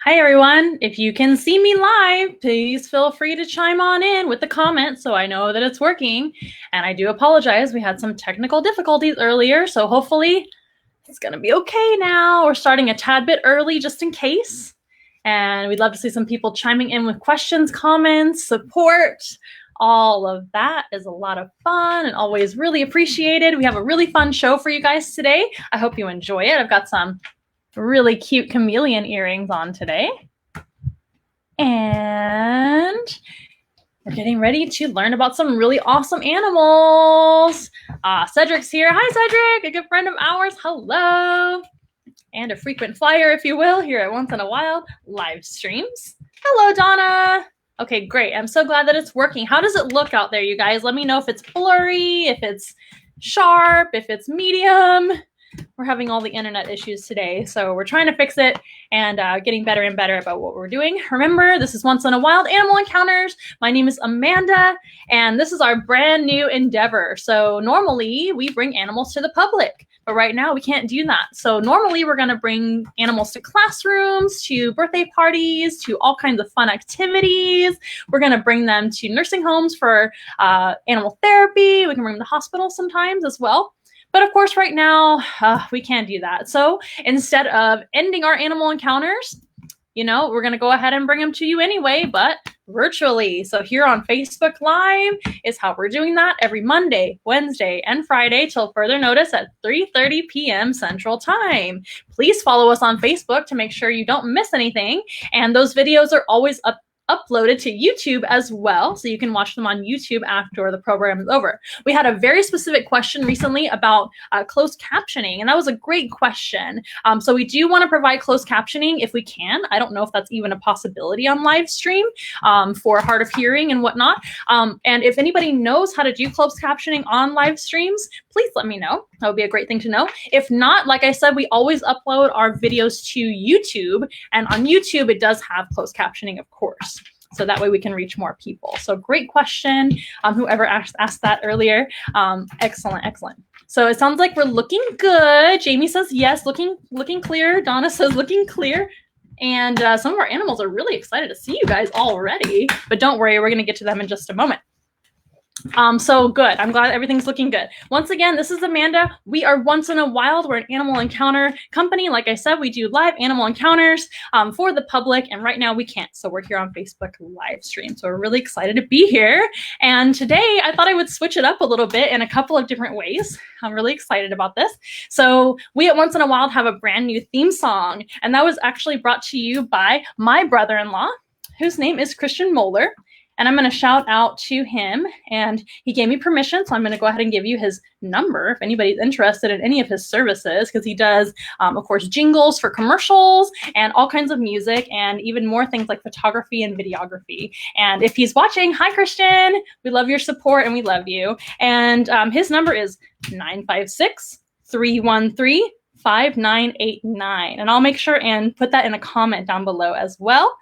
Hi everyone, if you can see me live, please feel free to chime on in with the comments so I know that it's working. And I do apologize, we had some technical difficulties earlier, so hopefully it's gonna be okay now. We're starting a tad bit early just in case. And we'd love to see some people chiming in with questions, comments, support. All of that is a lot of fun and always really appreciated. We have a really fun show for you guys today. I hope you enjoy it. I've got some really cute chameleon earrings on today. And we're getting ready to learn about some really awesome animals. Cedric's here. Hi, Cedric, a good friend of ours. Hello. And a frequent flyer, if you will, here at Once in a While live streams. Hello, Donna. Okay, great. I'm so glad that it's working. How does it look out there, you guys? Let me know if it's blurry, if it's sharp, if it's medium. We're having all the internet issues today, so we're trying to fix it and getting better and better about what we're doing. Remember, this is Once in a Wild Animal Encounters. My name is Amanda, and this is our brand new endeavor. So normally we bring animals to the public, but right now we can't do that. So normally we're going to bring animals to classrooms, to birthday parties, to all kinds of fun activities. We're going to bring them to nursing homes for animal therapy. We can bring them to hospitals sometimes as well. But of course, right now, we can't do that. So instead of ending our animal encounters, we're going to go ahead and bring them to you anyway, but virtually. So here on Facebook Live is how we're doing that every Monday, Wednesday, and Friday till further notice at 3:30 p.m. Central Time. Please follow us on Facebook to make sure you don't miss anything. And those videos are always uploaded to YouTube as well, so you can watch them on YouTube after the program is over. We had a very specific question recently about closed captioning, and that was a great question. So we do want to provide closed captioning if we can. I don't know if that's even a possibility on live stream for hard of hearing and whatnot. And if anybody knows how to do closed captioning on live streams, please let me know. That would be a great thing to know. If not, like I said, we always upload our videos to YouTube, and on YouTube it does have closed captioning, of course. So that way we can reach more people. So great question. Whoever asked that earlier. Excellent, excellent. So it sounds like we're looking good. Jamie says yes, looking clear. Donna says looking clear. And some of our animals are really excited to see you guys already. But don't worry, we're going to get to them in just a moment. So good. I'm glad everything's looking good. Once again, this is Amanda. We are Once in a Wild. We're an animal encounter company. Like I said, we do live animal encounters for the public, and right now we can't. So we're here on Facebook live stream. So we're really excited to be here. And today I thought I would switch it up a little bit in a couple of different ways. I'm really excited about this. So we at Once in a Wild have a brand new theme song, and that was actually brought to you by my brother-in-law, whose name is Christian Moeller. And I'm going to shout out to him, and he gave me permission, so I'm going to go ahead and give you his number if anybody's interested in any of his services, because he does, of course, jingles for commercials and all kinds of music, and even more things like photography and videography. And if he's watching, hi, Christian. We love your support, and we love you. And his number is 956-313-5989. And I'll make sure and put that in a comment down below as well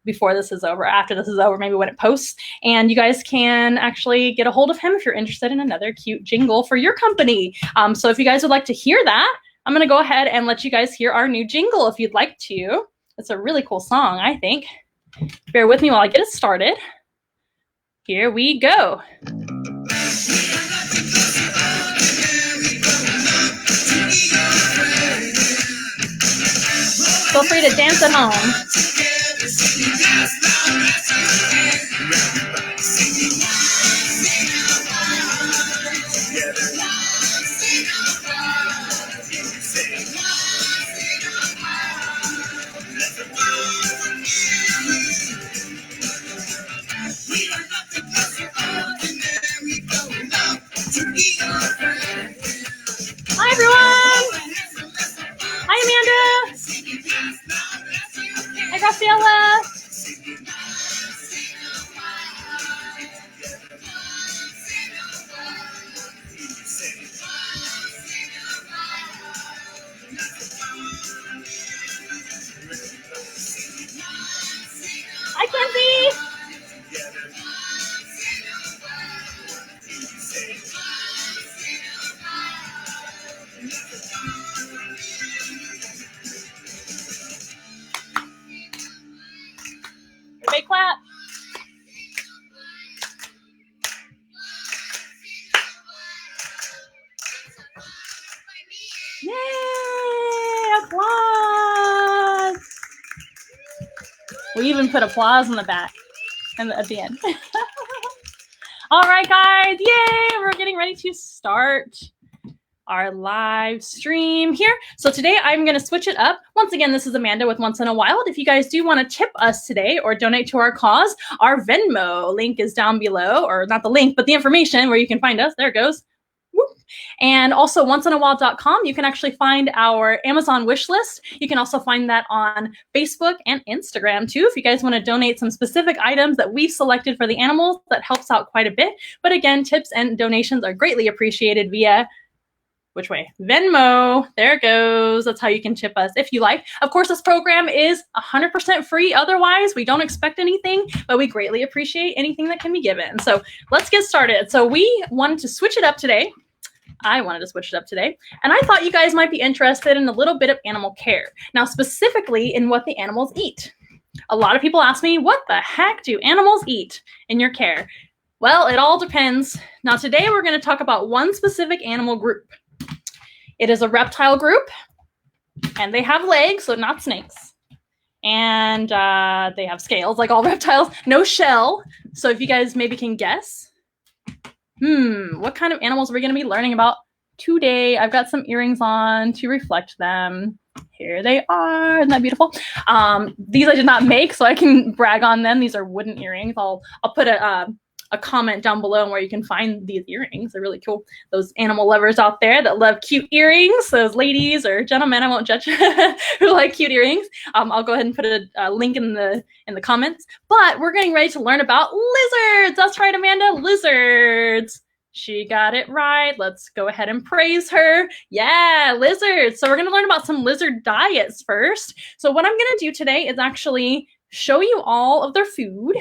before this is over, after this is over, maybe when it posts. And you guys can actually get a hold of him if you're interested in another cute jingle for your company. So if you guys would like to hear that, I'm going to go ahead and let you guys hear our new jingle if you'd like to. It's a really cool song, I think. Bear with me while I get it started. Here we go. Feel free to dance at home. Hi, everyone. Hi, Amanda. Hi, Graciela. Hi, Kenzie. Everybody clap. Yay! Applause! We even put applause in the back and at the end. All right, guys. Yay! We're getting ready to start our live stream here. So today I'm going to switch it up. Once again, this is Amanda with Once in a Wild. If you guys do want to tip us today or donate to our cause, our Venmo link is down below, or not the link, but the information where you can find us. There it goes. Whoop. And also onceinawild.com, you can actually find our Amazon wish list. You can also find that on Facebook and Instagram too. If you guys want to donate some specific items that we've selected for the animals, that helps out quite a bit. But again, tips and donations are greatly appreciated via which way? Venmo. There it goes. That's how you can tip us if you like. Of course, this program is 100% free. Otherwise, we don't expect anything, but we greatly appreciate anything that can be given. So let's get started. So we wanted to switch it up today. I wanted to switch it up today. And I thought you guys might be interested in a little bit of animal care. Now, specifically in what the animals eat. A lot of people ask me, what the heck do animals eat in your care? Well, it all depends. Now, today we're going to talk about one specific animal group. It is a reptile group, and they have legs, so not snakes. And they have scales, like all reptiles. No shell. So if you guys maybe can guess, what kind of animals are we going to be learning about today? I've got some earrings on to reflect them. Here they are. Isn't that beautiful? These I did not make, so I can brag on them. These are wooden earrings. I'll put a comment down below where you can find these earrings. They're really cool. Those animal lovers out there that love cute earrings, those ladies or gentlemen, I won't judge, who like cute earrings. I'll go ahead and put a link in the comments. But we're getting ready to learn about lizards. That's right, Amanda, lizards. She got it right. Let's go ahead and praise her. Yeah, lizards. So we're going to learn about some lizard diets first. So what I'm going to do today is actually show you all of their food.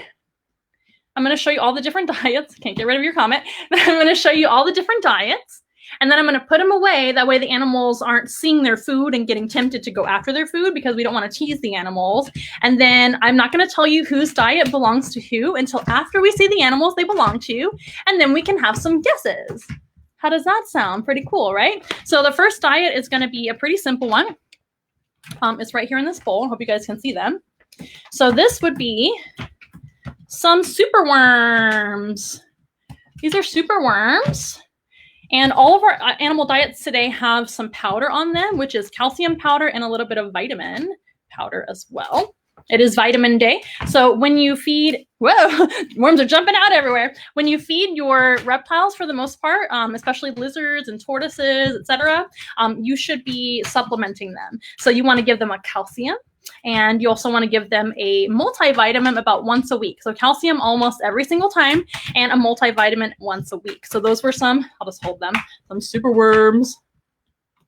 I'm going to show you all the different diets. Can't get rid of your comment. I'm going to show you all the different diets. And then I'm going to put them away. That way the animals aren't seeing their food and getting tempted to go after their food, because we don't want to tease the animals. And then I'm not going to tell you whose diet belongs to who until after we see the animals they belong to. And then we can have some guesses. How does that sound? Pretty cool, right? So the first diet is going to be a pretty simple one. It's right here in this bowl. I hope you guys can see them. So this would be some super worms. These are super worms. And all of our animal diets today have some powder on them, which is calcium powder and a little bit of vitamin powder as well. It is vitamin day. So when you feed, whoa, worms are jumping out everywhere. When you feed your reptiles, for the most part, especially lizards and tortoises, etc., you should be supplementing them. So you want to give them a calcium. And you also want to give them a multivitamin about once a week. So calcium almost every single time, and a multivitamin once a week. So those were some, I'll just hold them, some super worms.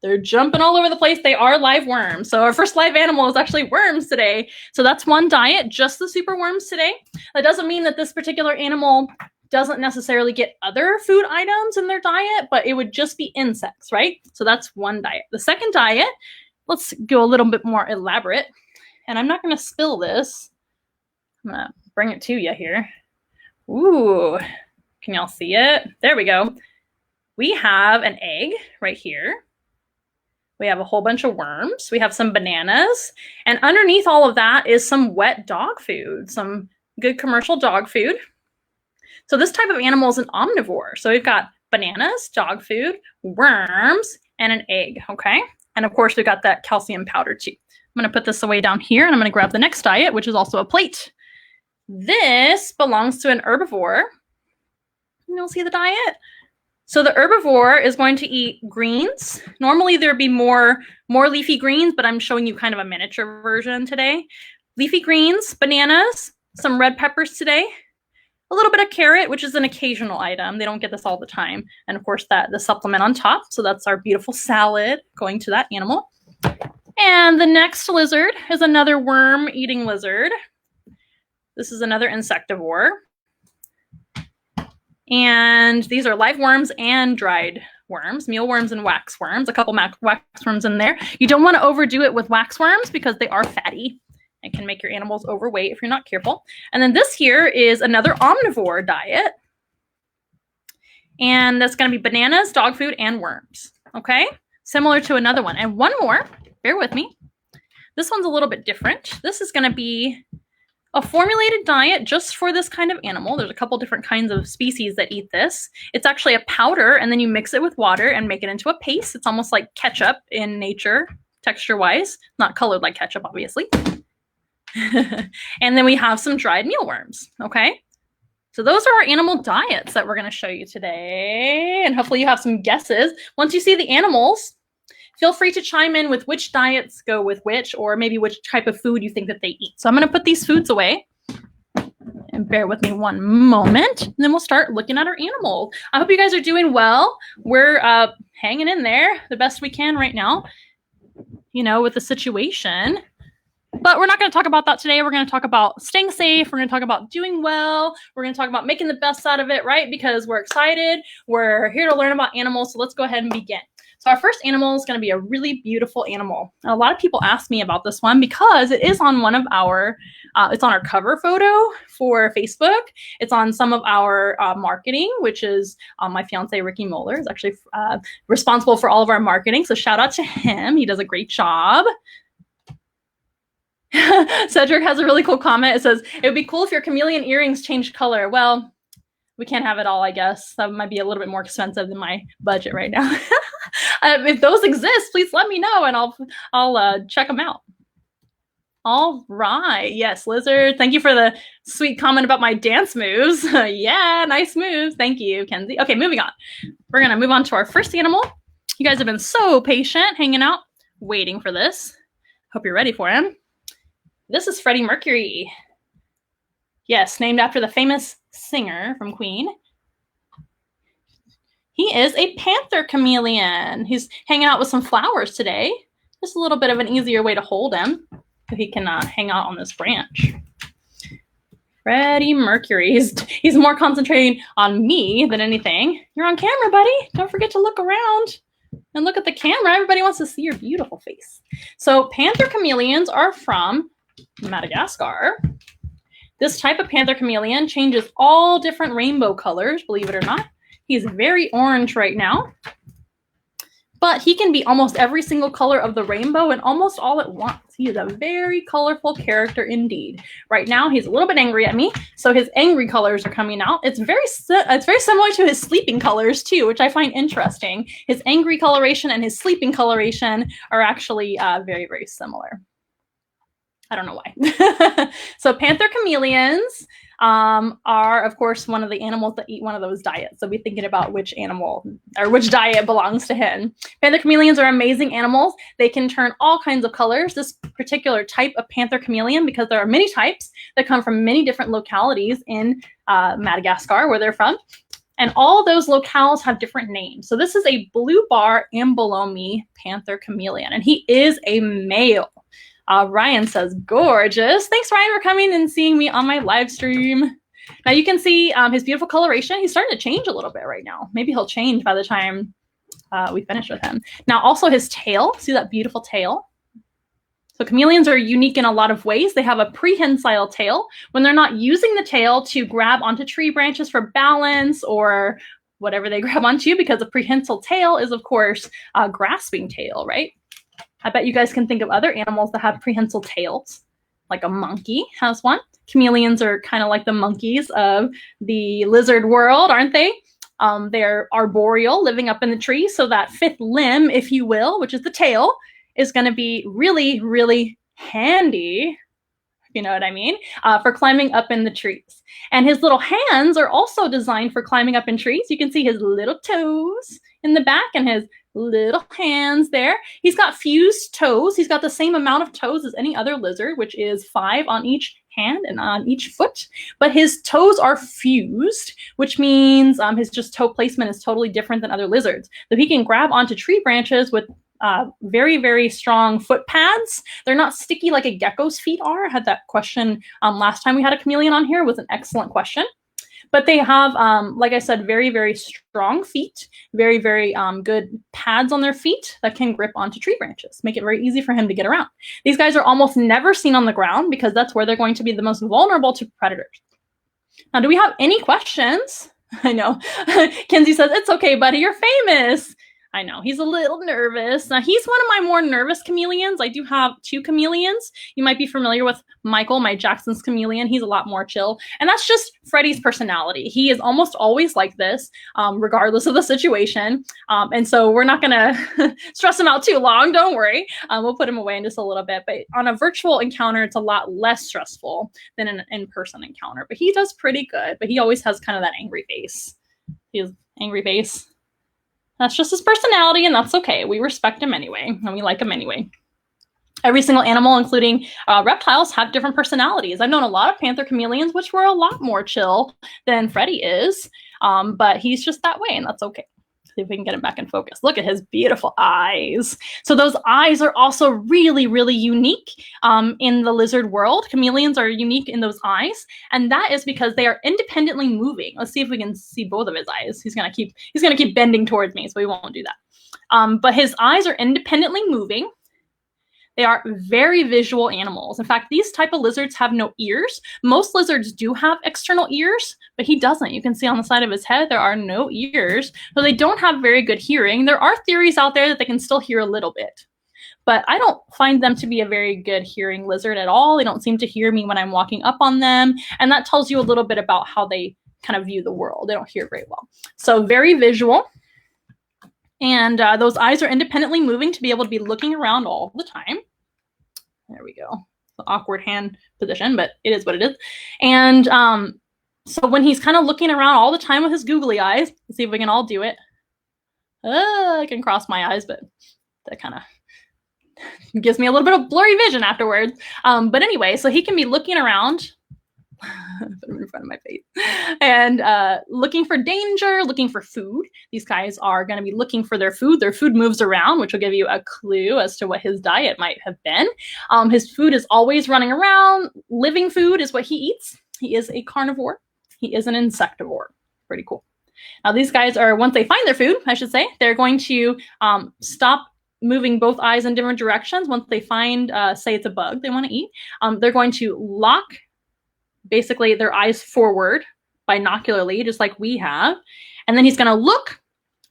They're jumping all over the place. They are live worms. So our first live animal is actually worms today. So that's one diet, just the super worms today. That doesn't mean that this particular animal doesn't necessarily get other food items in their diet, but it would just be insects, right? So that's one diet. The second diet, let's go a little bit more elaborate. And I'm not going to spill this. I'm going to bring it to you here. Ooh, can y'all see it? There we go. We have an egg right here. We have a whole bunch of worms. We have some bananas. And underneath all of that is some wet dog food, some good commercial dog food. So this type of animal is an omnivore. So we've got bananas, dog food, worms, and an egg, okay? And of course, we've got that calcium powder too. I'm going to put this away down here, and I'm going to grab the next diet, which is also a plate. This belongs to an herbivore. You'll see the diet. So the herbivore is going to eat greens. Normally, there'd be more leafy greens, but I'm showing you kind of a miniature version today. Leafy greens, bananas, some red peppers today, a little bit of carrot, which is an occasional item. They don't get this all the time. And of course, the supplement on top. So that's our beautiful salad going to that animal. And the next lizard is another worm-eating lizard. This is another insectivore. And these are live worms and dried worms, mealworms and waxworms, a couple waxworms in there. You don't want to overdo it with waxworms because they are fatty. It can make your animals overweight if you're not careful. And then this here is another omnivore diet. And that's going to be bananas, dog food, and worms. Okay? Similar to another one. And one more. Bear with me. This one's a little bit different. This is going to be a formulated diet just for this kind of animal. There's a couple different kinds of species that eat this. It's actually a powder, and then you mix it with water and make it into a paste. It's almost like ketchup in nature, texture-wise. Not colored like ketchup, obviously. And then we have some dried mealworms, okay? So those are our animal diets that we're going to show you today, and hopefully you have some guesses. Once you see the animals, feel free to chime in with which diets go with which, or maybe which type of food you think that they eat. So I'm going to put these foods away, and bear with me one moment, and then we'll start looking at our animals. I hope you guys are doing well. We're hanging in there the best we can right now, you know, with the situation. But we're not going to talk about that today. We're going to talk about staying safe. We're going to talk about doing well. We're going to talk about making the best out of it, right? Because we're excited. We're here to learn about animals. So let's go ahead and begin. So our first animal is going to be a really beautiful animal. And a lot of people ask me about this one because it is on one of our, it's on our cover photo for Facebook. It's on some of our marketing, which is my fiance, Ricky Moeller, is actually responsible for all of our marketing. So shout out to him. He does a great job. Cedric has a really cool comment. It says, it would be cool if your chameleon earrings changed color. Well, we can't have it all, I guess. That might be a little bit more expensive than my budget right now. If those exist, please let me know and I'll check them out. All right. Yes, Lizard. Thank you for the sweet comment about my dance moves. Yeah, nice moves. Thank you, Kenzie. Okay, moving on. We're going to move on to our first animal. You guys have been so patient, hanging out, waiting for this. Hope you're ready for him. This is Freddie Mercury. Yes, named after the famous singer from Queen. He is a panther chameleon. He's hanging out with some flowers today. Just a little bit of an easier way to hold him so he can hang out on this branch. Freddie Mercury. He's more concentrating on me than anything. You're on camera, buddy. Don't forget to look around and look at the camera. Everybody wants to see your beautiful face. So panther chameleons are from Madagascar. This type of panther chameleon changes all different rainbow colors, believe it or not. He's very orange right now, but he can be almost every single color of the rainbow and almost all at once. He is a very colorful character indeed. Right now, he's a little bit angry at me, so his angry colors are coming out. It's very similar to his sleeping colors too, which I find interesting. His angry coloration and his sleeping coloration are actually very, very similar. I don't know why. So panther chameleons are, of course, one of the animals that eat one of those diets. So be thinking about which animal or which diet belongs to him. Panther chameleons are amazing animals. They can turn all kinds of colors. This particular type of panther chameleon, because there are many types that come from many different localities in Madagascar, where they're from. And all those locales have different names. So this is a blue bar ambolomi panther chameleon, and he is a male. Ryan says, gorgeous. Thanks, Ryan, for coming and seeing me on my live stream. Now you can see his beautiful coloration. He's starting to change a little bit right now. Maybe he'll change by the time we finish with him. Now also his tail. See that beautiful tail? So chameleons are unique in a lot of ways. They have a prehensile tail. When they're not using the tail to grab onto tree branches for balance or whatever they grab onto, because a prehensile tail is, of course, a grasping tail, right? I bet you guys can think of other animals that have prehensile tails, like a monkey has one. Chameleons are kind of like the monkeys of the lizard world, aren't they? They're arboreal, living up in the tree. So that fifth limb, if you will, which is the tail, is going to be really, really handy, you know what I mean, for climbing up in the trees. And his little hands are also designed for climbing up in trees. You can see his little toes in the back and his little hands there. He's got fused toes. He's got the same amount of toes as any other lizard, which is 5 on each hand and on each foot. But his toes are fused, which means his just toe placement is totally different than other lizards. So he can grab onto tree branches with very, very strong foot pads. They're not sticky like a gecko's feet are. I had that question last time we had a chameleon on here. It was an excellent question. But they have, like I said, very, very strong feet, very, very good pads on their feet that can grip onto tree branches, make it very easy for him to get around. These guys are almost never seen on the ground because that's where they're going to be the most vulnerable to predators. Now, do we have any questions? I know. Kenzie says, it's okay, buddy. You're famous. I know. He's a little nervous. Now, he's one of my more nervous chameleons. I do have 2 chameleons. You might be familiar with Michael, my Jackson's chameleon. He's a lot more chill. And that's just Freddie's personality. He is almost always like this, regardless of the situation. And so we're not going to stress him out too long. Don't worry. We'll put him away in just a little bit. But on a virtual encounter, it's a lot less stressful than an in-person encounter. But he does pretty good. But he always has kind of that angry face. He has angry face. That's just his personality, and that's okay. We respect him anyway, and we like him anyway. Every single animal, including reptiles, have different personalities. I've known a lot of panther chameleons, which were a lot more chill than Freddie is, but he's just that way, and that's okay. See if we can get him back in focus. Look at his beautiful eyes. So those eyes are also really, really unique in the lizard world. Chameleons are unique in those eyes, and that is because they are independently moving. Let's see if we can see both of his eyes. He's gonna keep bending towards me, so we won't do that. But his eyes are independently moving. They are very visual animals. In fact, these type of lizards have no ears. Most lizards do have external ears, but he doesn't. You can see on the side of his head, there are no ears. So they don't have very good hearing. There are theories out there that they can still hear a little bit, but I don't find them to be a very good hearing lizard at all. They don't seem to hear me when I'm walking up on them. And that tells you a little bit about how they kind of view the world. They don't hear very well. So very visual. And those eyes are independently moving to be able to be looking around all the time. There we go. The awkward hand position, but it is what it is. And so when he's kind of looking around all the time with his googly eyes, let's see if we can all do it. I can cross my eyes, but that kind of gives me a little bit of blurry vision afterwards. But anyway, so he can be looking around. Put him in front of my face. And looking for danger, looking for food. These guys are going to be looking for their food. Their food moves around, which will give you a clue as to what his diet might have been. His food is always running around. Living food is what he eats. He is a carnivore. He is an insectivore. Pretty cool. Now these guys are, once they find their food, I should say, they're going to stop moving both eyes in different directions. Once they find, say it's a bug they want to eat, they're going to lock basically their eyes forward binocularly, just like we have. And then he's going to look.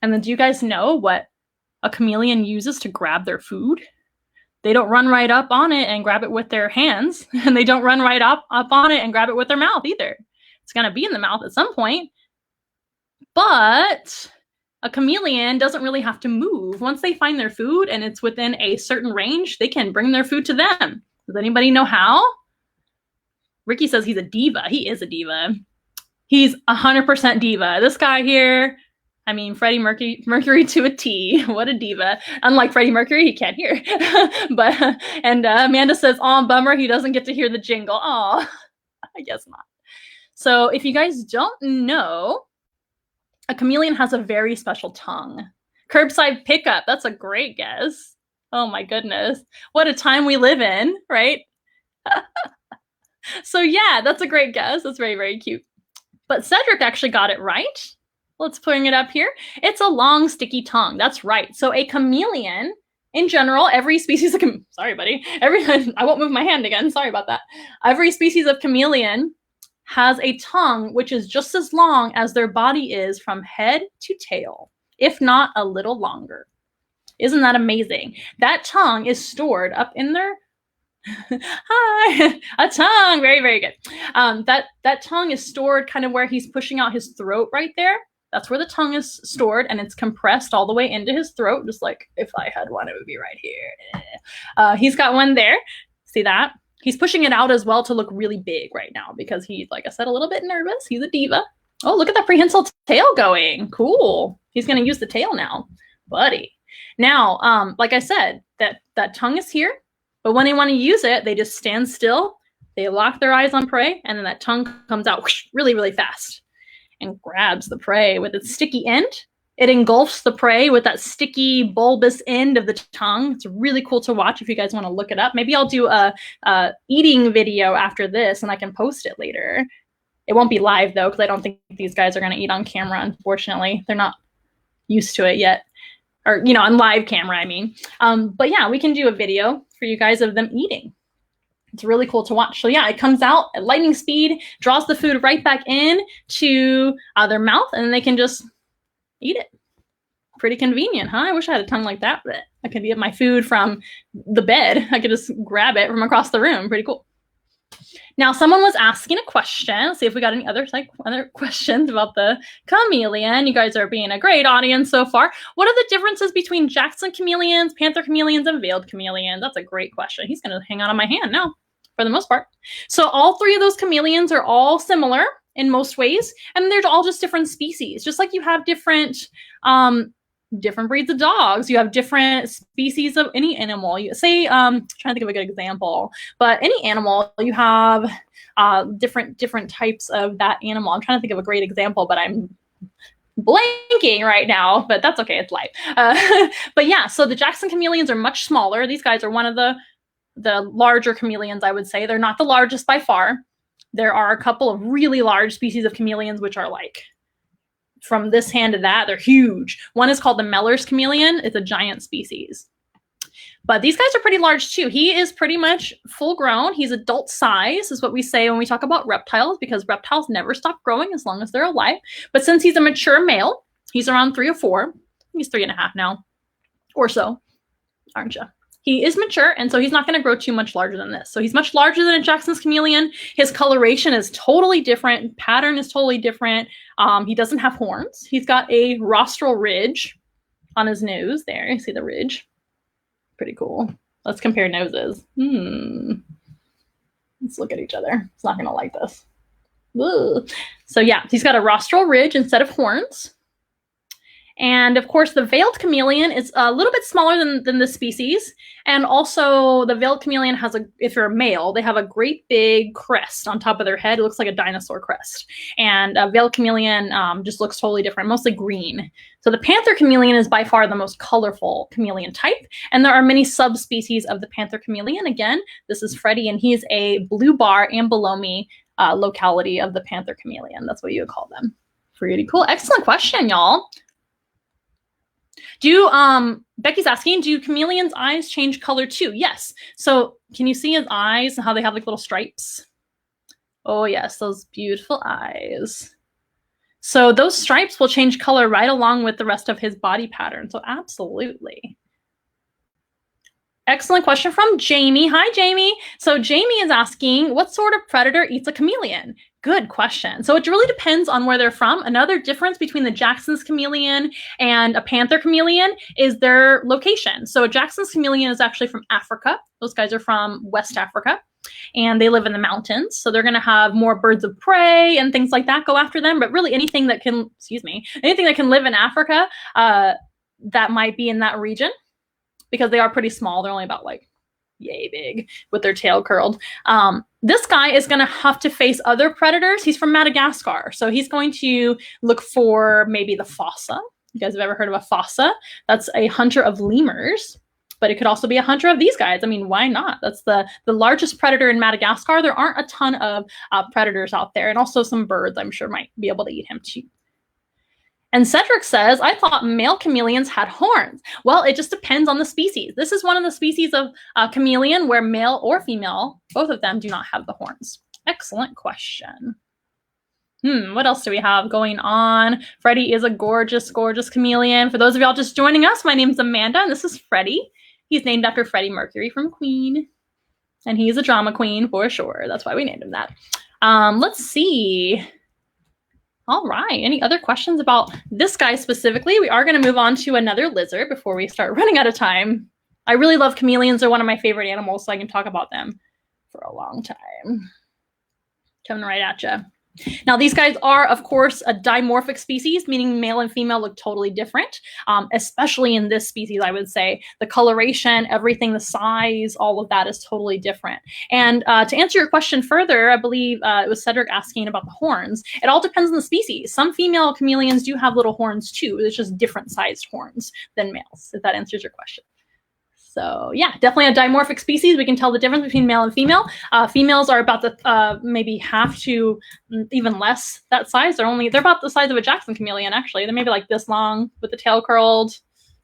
And then do you guys know what a chameleon uses to grab their food? They don't run right up on it and grab it with their hands. And they don't run right up on it and grab it with their mouth either. It's going to be in the mouth at some point. But a chameleon doesn't really have to move. Once they find their food and it's within a certain range, they can bring their food to them. Does anybody know how? Ricky says he's a diva. He is a diva. He's 100% diva. This guy here, I mean, Freddie Mercury to a T. What a diva. Unlike Freddie Mercury, he can't hear. And Amanda says, oh, bummer, he doesn't get to hear the jingle. Oh, I guess not. So if you guys don't know, a chameleon has a very special tongue. Curbside pickup. That's a great guess. Oh my goodness. What a time we live in, right? So yeah, that's a great guess. That's very, very cute. But Cedric actually got it right. Let's bring it up here. It's a long, sticky tongue. That's right. So a chameleon, in general, every species of sorry, buddy. I won't move my hand again. Sorry about that. Every species of chameleon has a tongue which is just as long as their body is from head to tail, if not a little longer. Isn't that amazing? That tongue is stored up in their hi, a tongue. Very, very good. That tongue is stored kind of where he's pushing out his throat right there. That's where the tongue is stored, and it's compressed all the way into his throat, just like if I had one, it would be right here. He's got one there. See that? He's pushing it out as well to look really big right now because he's, like I said, a little bit nervous. He's a diva. Oh, look at that prehensile tail going. Cool. He's going to use the tail now, buddy. Now, like I said, that tongue is here. But when they want to use it, they just stand still, they lock their eyes on prey, and then that tongue comes out whoosh, really, really fast and grabs the prey with its sticky end. It engulfs the prey with that sticky, bulbous end of the tongue. It's really cool to watch if you guys want to look it up. Maybe I'll do a eating video after this, and I can post it later. It won't be live though, because I don't think these guys are going to eat on camera, unfortunately. They're not used to it yet. Or, you know, on live camera, I mean. But yeah, we can do a video for you guys of them eating. It's really cool to watch. So yeah, it comes out at lightning speed, draws the food right back in to their mouth, and then they can just eat it. Pretty convenient, huh? I wish I had a tongue like that, but I could get my food from the bed. I could just grab it from across the room. Pretty cool. Now, someone was asking a question. Let's see if we got any other questions about the chameleon. You guys are being a great audience so far. What are the differences between Jackson chameleons, Panther chameleons, and veiled chameleons? That's a great question. He's going to hang out on my hand now, for the most part. So all three of those chameleons are all similar in most ways, and they're all just different species. Just like you have different breeds of dogs, you have different species of any animal. You say, trying to think of a good example, but any animal, you have different types of that animal. I'm trying to think of a great example, but I'm blanking right now, but that's okay, it's live. But yeah, so the Jackson chameleons are much smaller. These guys are one of the larger chameleons, I would say. They're not the largest by far. There are a couple of really large species of chameleons, which are like from this hand to that, they're huge. One is called the Meller's chameleon. It's a giant species. But these guys are pretty large too. He is pretty much full grown. He's adult size, is what we say when we talk about reptiles, because reptiles never stop growing as long as they're alive. But since he's a mature male, he's around 3 or 4. He's 3.5 now, or so, aren't you? He is mature, and so he's not going to grow too much larger than this. So he's much larger than a Jackson's chameleon. His coloration is totally different. Pattern is totally different. He doesn't have horns. He's got a rostral ridge on his nose there. You see the ridge? Pretty cool. Let's compare noses. Let's look at each other. It's not going to like this. Ugh. So yeah, he's got a rostral ridge instead of horns. And of course, the veiled chameleon is a little bit smaller than this species. And also the veiled chameleon has if you're a male, they have a great big crest on top of their head. It looks like a dinosaur crest. And a veiled chameleon just looks totally different, mostly green. So the Panther chameleon is by far the most colorful chameleon type. And there are many subspecies of the Panther chameleon. Again, this is Freddie, and he's a blue bar and below me locality of the Panther chameleon. That's what you would call them. Pretty cool. Excellent question, y'all. Becky's asking, do chameleons' eyes change color too? Yes. So can you see his eyes and how they have like little stripes? Oh yes, those beautiful eyes. So those stripes will change color right along with the rest of his body pattern. So absolutely. Excellent question from Jamie. Hi, Jamie. So Jamie is asking, what sort of predator eats a chameleon? Good question. So it really depends on where they're from. Another difference between the Jackson's chameleon and a Panther chameleon is their location. So a Jackson's chameleon is actually from Africa. Those guys are from West Africa, and they live in the mountains. So they're going to have more birds of prey and things like that go after them. But really anything that can, anything that can live in Africa that might be in that region, because they are pretty small. They're only about like yay big with their tail curled. This guy is going to have to face other predators. He's from Madagascar. So he's going to look for maybe the fossa. You guys have ever heard of a fossa? That's a hunter of lemurs, but it could also be a hunter of these guys. I mean, why not? That's the largest predator in Madagascar. There aren't a ton of predators out there, and also some birds I'm sure might be able to eat him too. And Cedric says, I thought male chameleons had horns. Well, it just depends on the species. This is one of the species of chameleon where male or female, both of them do not have the horns. Excellent question. What else do we have going on? Freddie is a gorgeous, gorgeous chameleon. For those of y'all just joining us, my name's Amanda, and this is Freddie. He's named after Freddie Mercury from Queen. And he's a drama queen for sure. That's why we named him that. Let's see. All right. Any other questions about this guy specifically? We are going to move on to another lizard before we start running out of time. I really love chameleons. They're one of my favorite animals, so I can talk about them for a long time. Coming right at you. Now, these guys are, of course, a dimorphic species, meaning male and female look totally different, especially in this species, I would say. The coloration, everything, the size, all of that is totally different. And to answer your question further, I believe it was Cedric asking about the horns. It all depends on the species. Some female chameleons do have little horns too. It's just different sized horns than males, if that answers your question. So yeah, definitely a dimorphic species. We can tell the difference between male and female. Females are about the maybe half to even less that size. They're about the size of a Jackson chameleon, actually. They're maybe like this long with the tail curled,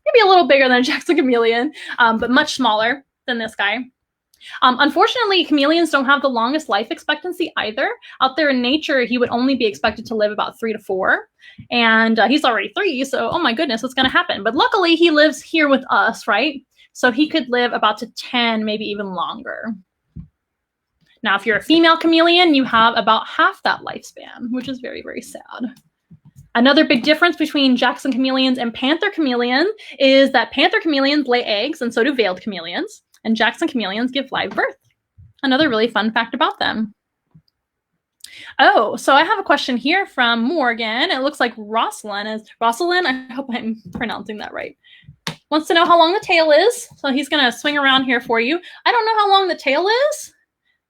maybe a little bigger than a Jackson chameleon, but much smaller than this guy. Unfortunately, chameleons don't have the longest life expectancy either. Out there in nature, he would only be expected to live about 3 to 4. And he's already 3, so oh my goodness, what's going to happen? But luckily, he lives here with us, right? So he could live about to 10, maybe even longer. Now, if you're a female chameleon, you have about half that lifespan, which is very, very sad. Another big difference between Jackson chameleons and Panther chameleon is that Panther chameleons lay eggs, and so do veiled chameleons. And Jackson chameleons give live birth. Another really fun fact about them. Oh, so I have a question here from Morgan. It looks like Rosalind, I hope I'm pronouncing that right, wants to know how long the tail is. So he's going to swing around here for you. I don't know how long the tail is,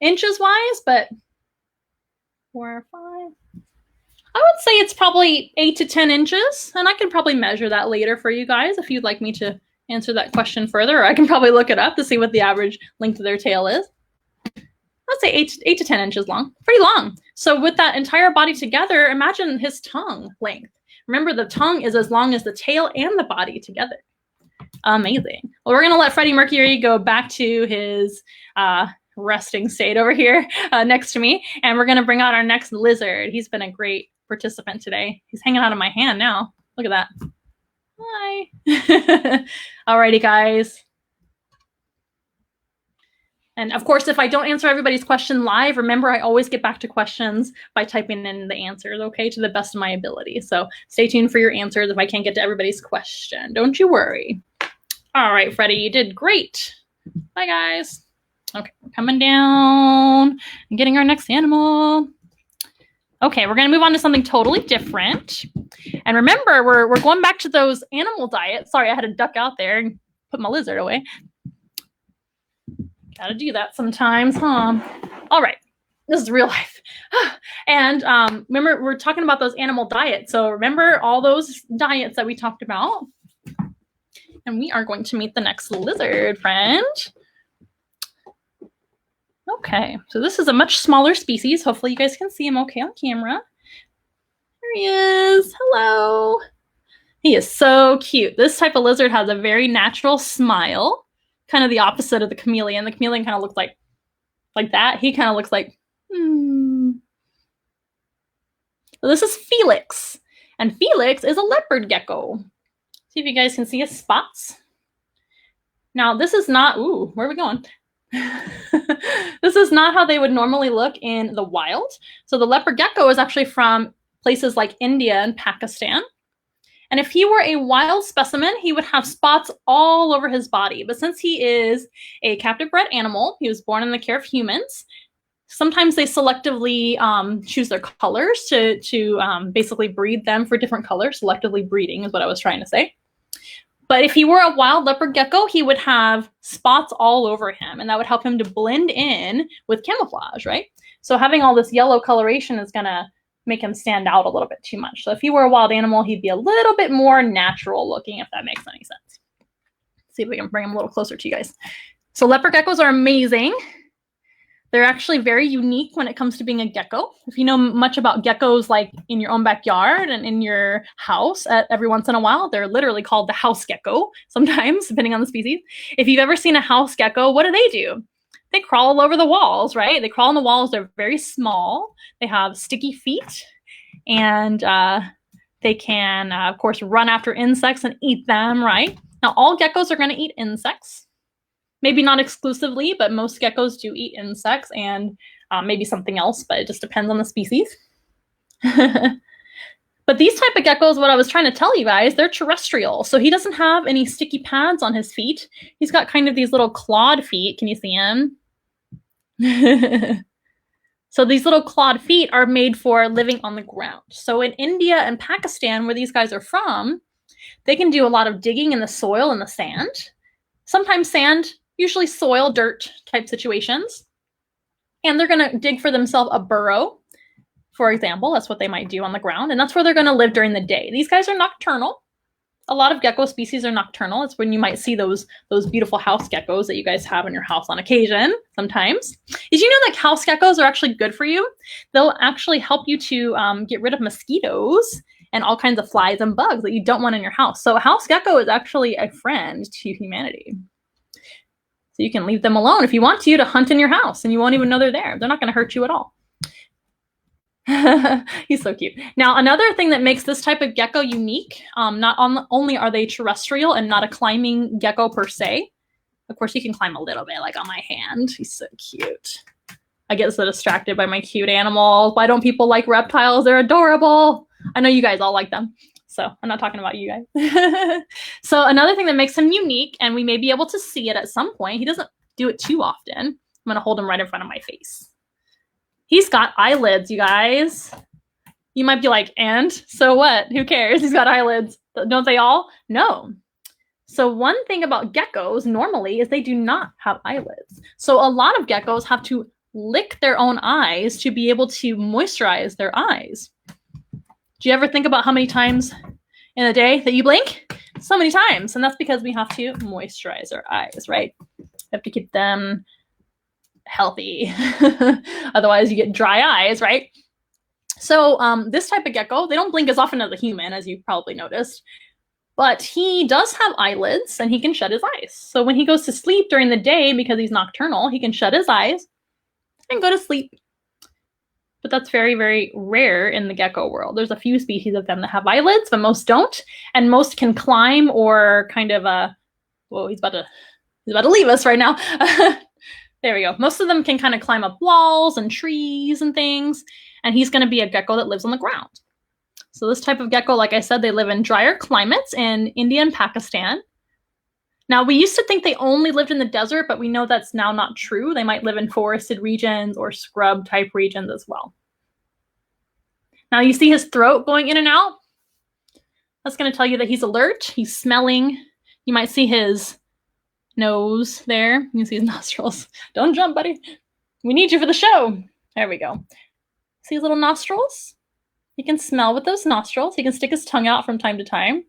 inches wise, but 4 or 5. I would say it's probably 8 to 10 inches. And I can probably measure that later for you guys if you'd like me to answer that question further, or I can probably look it up to see what the average length of their tail is. Let's say 8 to 10 inches long. Pretty long. So with that entire body together, imagine his tongue length. Remember, the tongue is as long as the tail and the body together. Amazing. Well, we're going to let Freddie Mercury go back to his resting state over here next to me, and we're going to bring out our next lizard. He's been a great participant today. He's hanging out of my hand now. Look at that. Hi. Alrighty, guys. And of course, if I don't answer everybody's question live, remember I always get back to questions by typing in the answers, okay, to the best of my ability. So stay tuned for your answers if I can't get to everybody's question. Don't you worry. All right, Freddie, you did great. Bye, guys. Okay, we're coming down and getting our next animal. Okay, we're going to move on to something totally different. And remember, we're going back to those animal diets. Sorry, I had to duck out there and put my lizard away. Gotta do that sometimes, huh? All right, this is real life. And remember, we're talking about those animal diets. So remember all those diets that we talked about. And we are going to meet the next lizard friend. Okay, so this is a much smaller species. Hopefully you guys can see him okay on camera. There he is. Hello. He is so cute. This type of lizard has a very natural smile, kind of the opposite of the chameleon. The chameleon kind of looks like that. He kind of looks like, So this is Felix. And Felix is a leopard gecko. See if you guys can see his spots. Now, this is not, where are we going? This is not how they would normally look in the wild. So the leopard gecko is actually from places like India and Pakistan. And if he were a wild specimen, he would have spots all over his body. But since he is a captive bred animal, he was born in the care of humans. Sometimes they selectively choose their colors to basically breed them for different colors. Selectively breeding is what I was trying to say. But if he were a wild leopard gecko, he would have spots all over him, and that would help him to blend in with camouflage, right? So having all this yellow coloration is going to make him stand out a little bit too much. So if he were a wild animal, he'd be a little bit more natural looking, if that makes any sense. Let's see if we can bring him a little closer to you guys. So leopard geckos are amazing. They're actually very unique when it comes to being a gecko. If you know much about geckos, like in your own backyard and in your house, every once in a while, they're literally called the house gecko, sometimes, depending on the species. If you've ever seen a house gecko, what do? They crawl all over the walls, right? They crawl on the walls. They're very small. They have sticky feet, and they can, of course, run after insects and eat them, right? Now, all geckos are going to eat insects. Maybe not exclusively, but most geckos do eat insects and maybe something else, but it just depends on the species. But these type of geckos, what I was trying to tell you guys, they're terrestrial. So he doesn't have any sticky pads on his feet. He's got kind of these little clawed feet. Can you see him? So these little clawed feet are made for living on the ground. So in India and Pakistan, where these guys are from, they can do a lot of digging in the soil and the sand. Sometimes sand, usually soil, dirt type situations. And they're going to dig for themselves a burrow, for example. That's what they might do on the ground. And that's where they're going to live during the day. These guys are nocturnal. A lot of gecko species are nocturnal. It's when you might see those beautiful house geckos that you guys have in your house on occasion sometimes. Did you know that house geckos are actually good for you? They'll actually help you to get rid of mosquitoes and all kinds of flies and bugs that you don't want in your house. So a house gecko is actually a friend to humanity. So you can leave them alone if you want to hunt in your house, and you won't even know they're there. They're not going to hurt you at all. He's so cute. Now, another thing that makes this type of gecko unique, only are they terrestrial and not a climbing gecko per se. Of course, you can climb a little bit, like on my hand. He's so cute. I get so distracted by my cute animals. Why don't people like reptiles? They're adorable. I know you guys all like them. So I'm not talking about you guys. So another thing that makes him unique, and we may be able to see it at some point, he doesn't do it too often. I'm going to hold him right in front of my face. He's got eyelids, you guys. You might be like, and? So what? Who cares? He's got eyelids. Don't they all? No. So one thing about geckos normally is they do not have eyelids. So a lot of geckos have to lick their own eyes to be able to moisturize their eyes. Do you ever think about how many times in a day that you blink? So many times. And that's because we have to moisturize our eyes, right? We have to keep them healthy. Otherwise you get dry eyes, right? So this type of gecko, they don't blink as often as a human, as you probably noticed, but he does have eyelids and he can shut his eyes. So when he goes to sleep during the day, because he's nocturnal, he can shut his eyes and go to sleep. But that's very, very rare in the gecko world. There's a few species of them that have eyelids, but most don't. And most can climb or kind of, whoa, he's about to leave us right now. There we go. Most of them can kind of climb up walls and trees and things. And he's going to be a gecko that lives on the ground. So this type of gecko, like I said, they live in drier climates in India and Pakistan. Now, we used to think they only lived in the desert, but we know that's now not true. They might live in forested regions or scrub type regions as well. Now, you see his throat going in and out? That's going to tell you that he's alert. He's smelling. You might see his nose there. You can see his nostrils. Don't jump, buddy. We need you for the show. There we go. See his little nostrils? He can smell with those nostrils. He can stick his tongue out from time to time.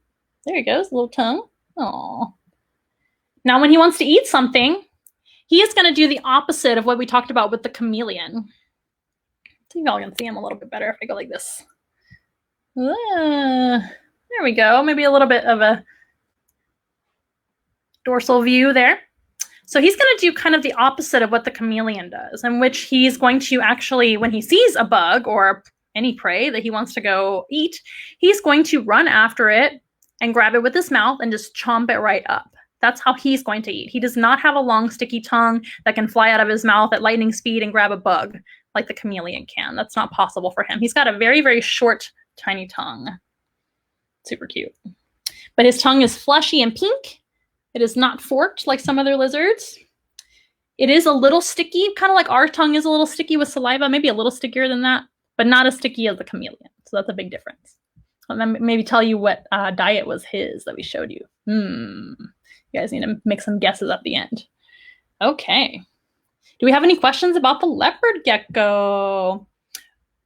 There he goes, little tongue. Aww. Now, when he wants to eat something, he is going to do the opposite of what we talked about with the chameleon. See if y'all can see him a little bit better if I go like this. There we go. Maybe a little bit of a dorsal view there. So he's going to do kind of the opposite of what the chameleon does, in which he's going to actually, when he sees a bug or any prey that he wants to go eat, he's going to run after it and grab it with his mouth and just chomp it right up. That's how he's going to eat. He does not have a long, sticky tongue that can fly out of his mouth at lightning speed and grab a bug like the chameleon can. That's not possible for him. He's got a very, very short, tiny tongue. Super cute. But his tongue is fleshy and pink. It is not forked like some other lizards. It is a little sticky, kind of like our tongue is a little sticky with saliva, maybe a little stickier than that, but not as sticky as the chameleon. So that's a big difference. I'll maybe tell you what diet was his that we showed you. You guys need to make some guesses at the end. Okay. Do we have any questions about the leopard gecko?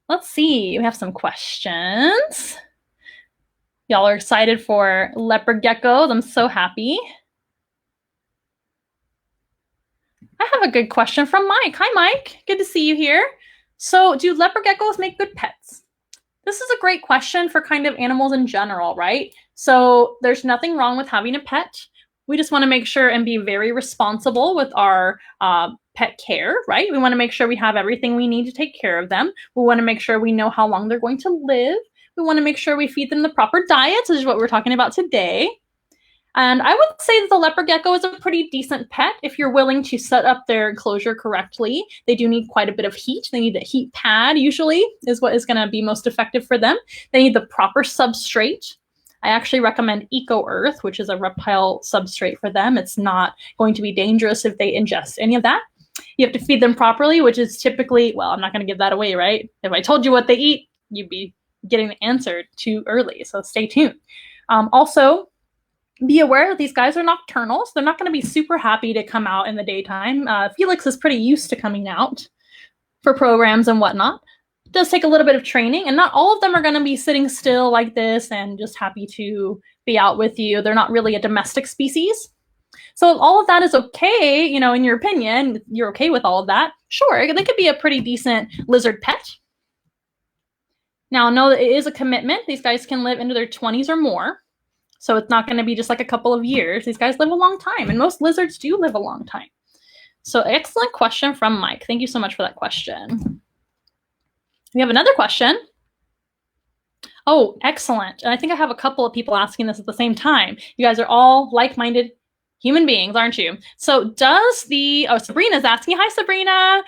Let's see. We have some questions. Y'all are excited for leopard geckos. I'm so happy. I have a good question from Mike. Hi, Mike. Good to see you here. So, do leopard geckos make good pets? This is a great question for kind of animals in general, right? So, there's nothing wrong with having a pet. We just want to make sure and be very responsible with our pet care, right? We want to make sure we have everything we need to take care of them. We want to make sure we know how long they're going to live. We want to make sure we feed them the proper diets, which is what we're talking about today. And I would say that the leopard gecko is a pretty decent pet if you're willing to set up their enclosure correctly. They do need quite a bit of heat. They need a heat pad, usually, is what is going to be most effective for them. They need the proper substrate. I actually recommend Eco Earth, which is a reptile substrate for them. It's not going to be dangerous if they ingest any of that. You have to feed them properly, which is typically, well, I'm not going to give that away, right? If I told you what they eat, you'd be getting the answer too early, so stay tuned. Also, be aware that these guys are nocturnal, so they're not going to be super happy to come out in the daytime. Felix is pretty used to coming out for programs and whatnot. does take a little bit of training, and not all of them are going to be sitting still like this and just happy to be out with you. They're not really a domestic species. So if all of that is okay, you know, in your opinion, you're okay with all of that, sure, they could be a pretty decent lizard pet. Now, know that it is a commitment. These guys can live into their 20s or more. So it's not going to be just like a couple of years. These guys live a long time, and most lizards do live a long time. So excellent question from Mike. Thank you so much for that question. We have another question. Oh, excellent. And I think I have a couple of people asking this at the same time. You guys are all like-minded human beings, aren't you? So does the, oh, Sabrina's asking, hi, Sabrina,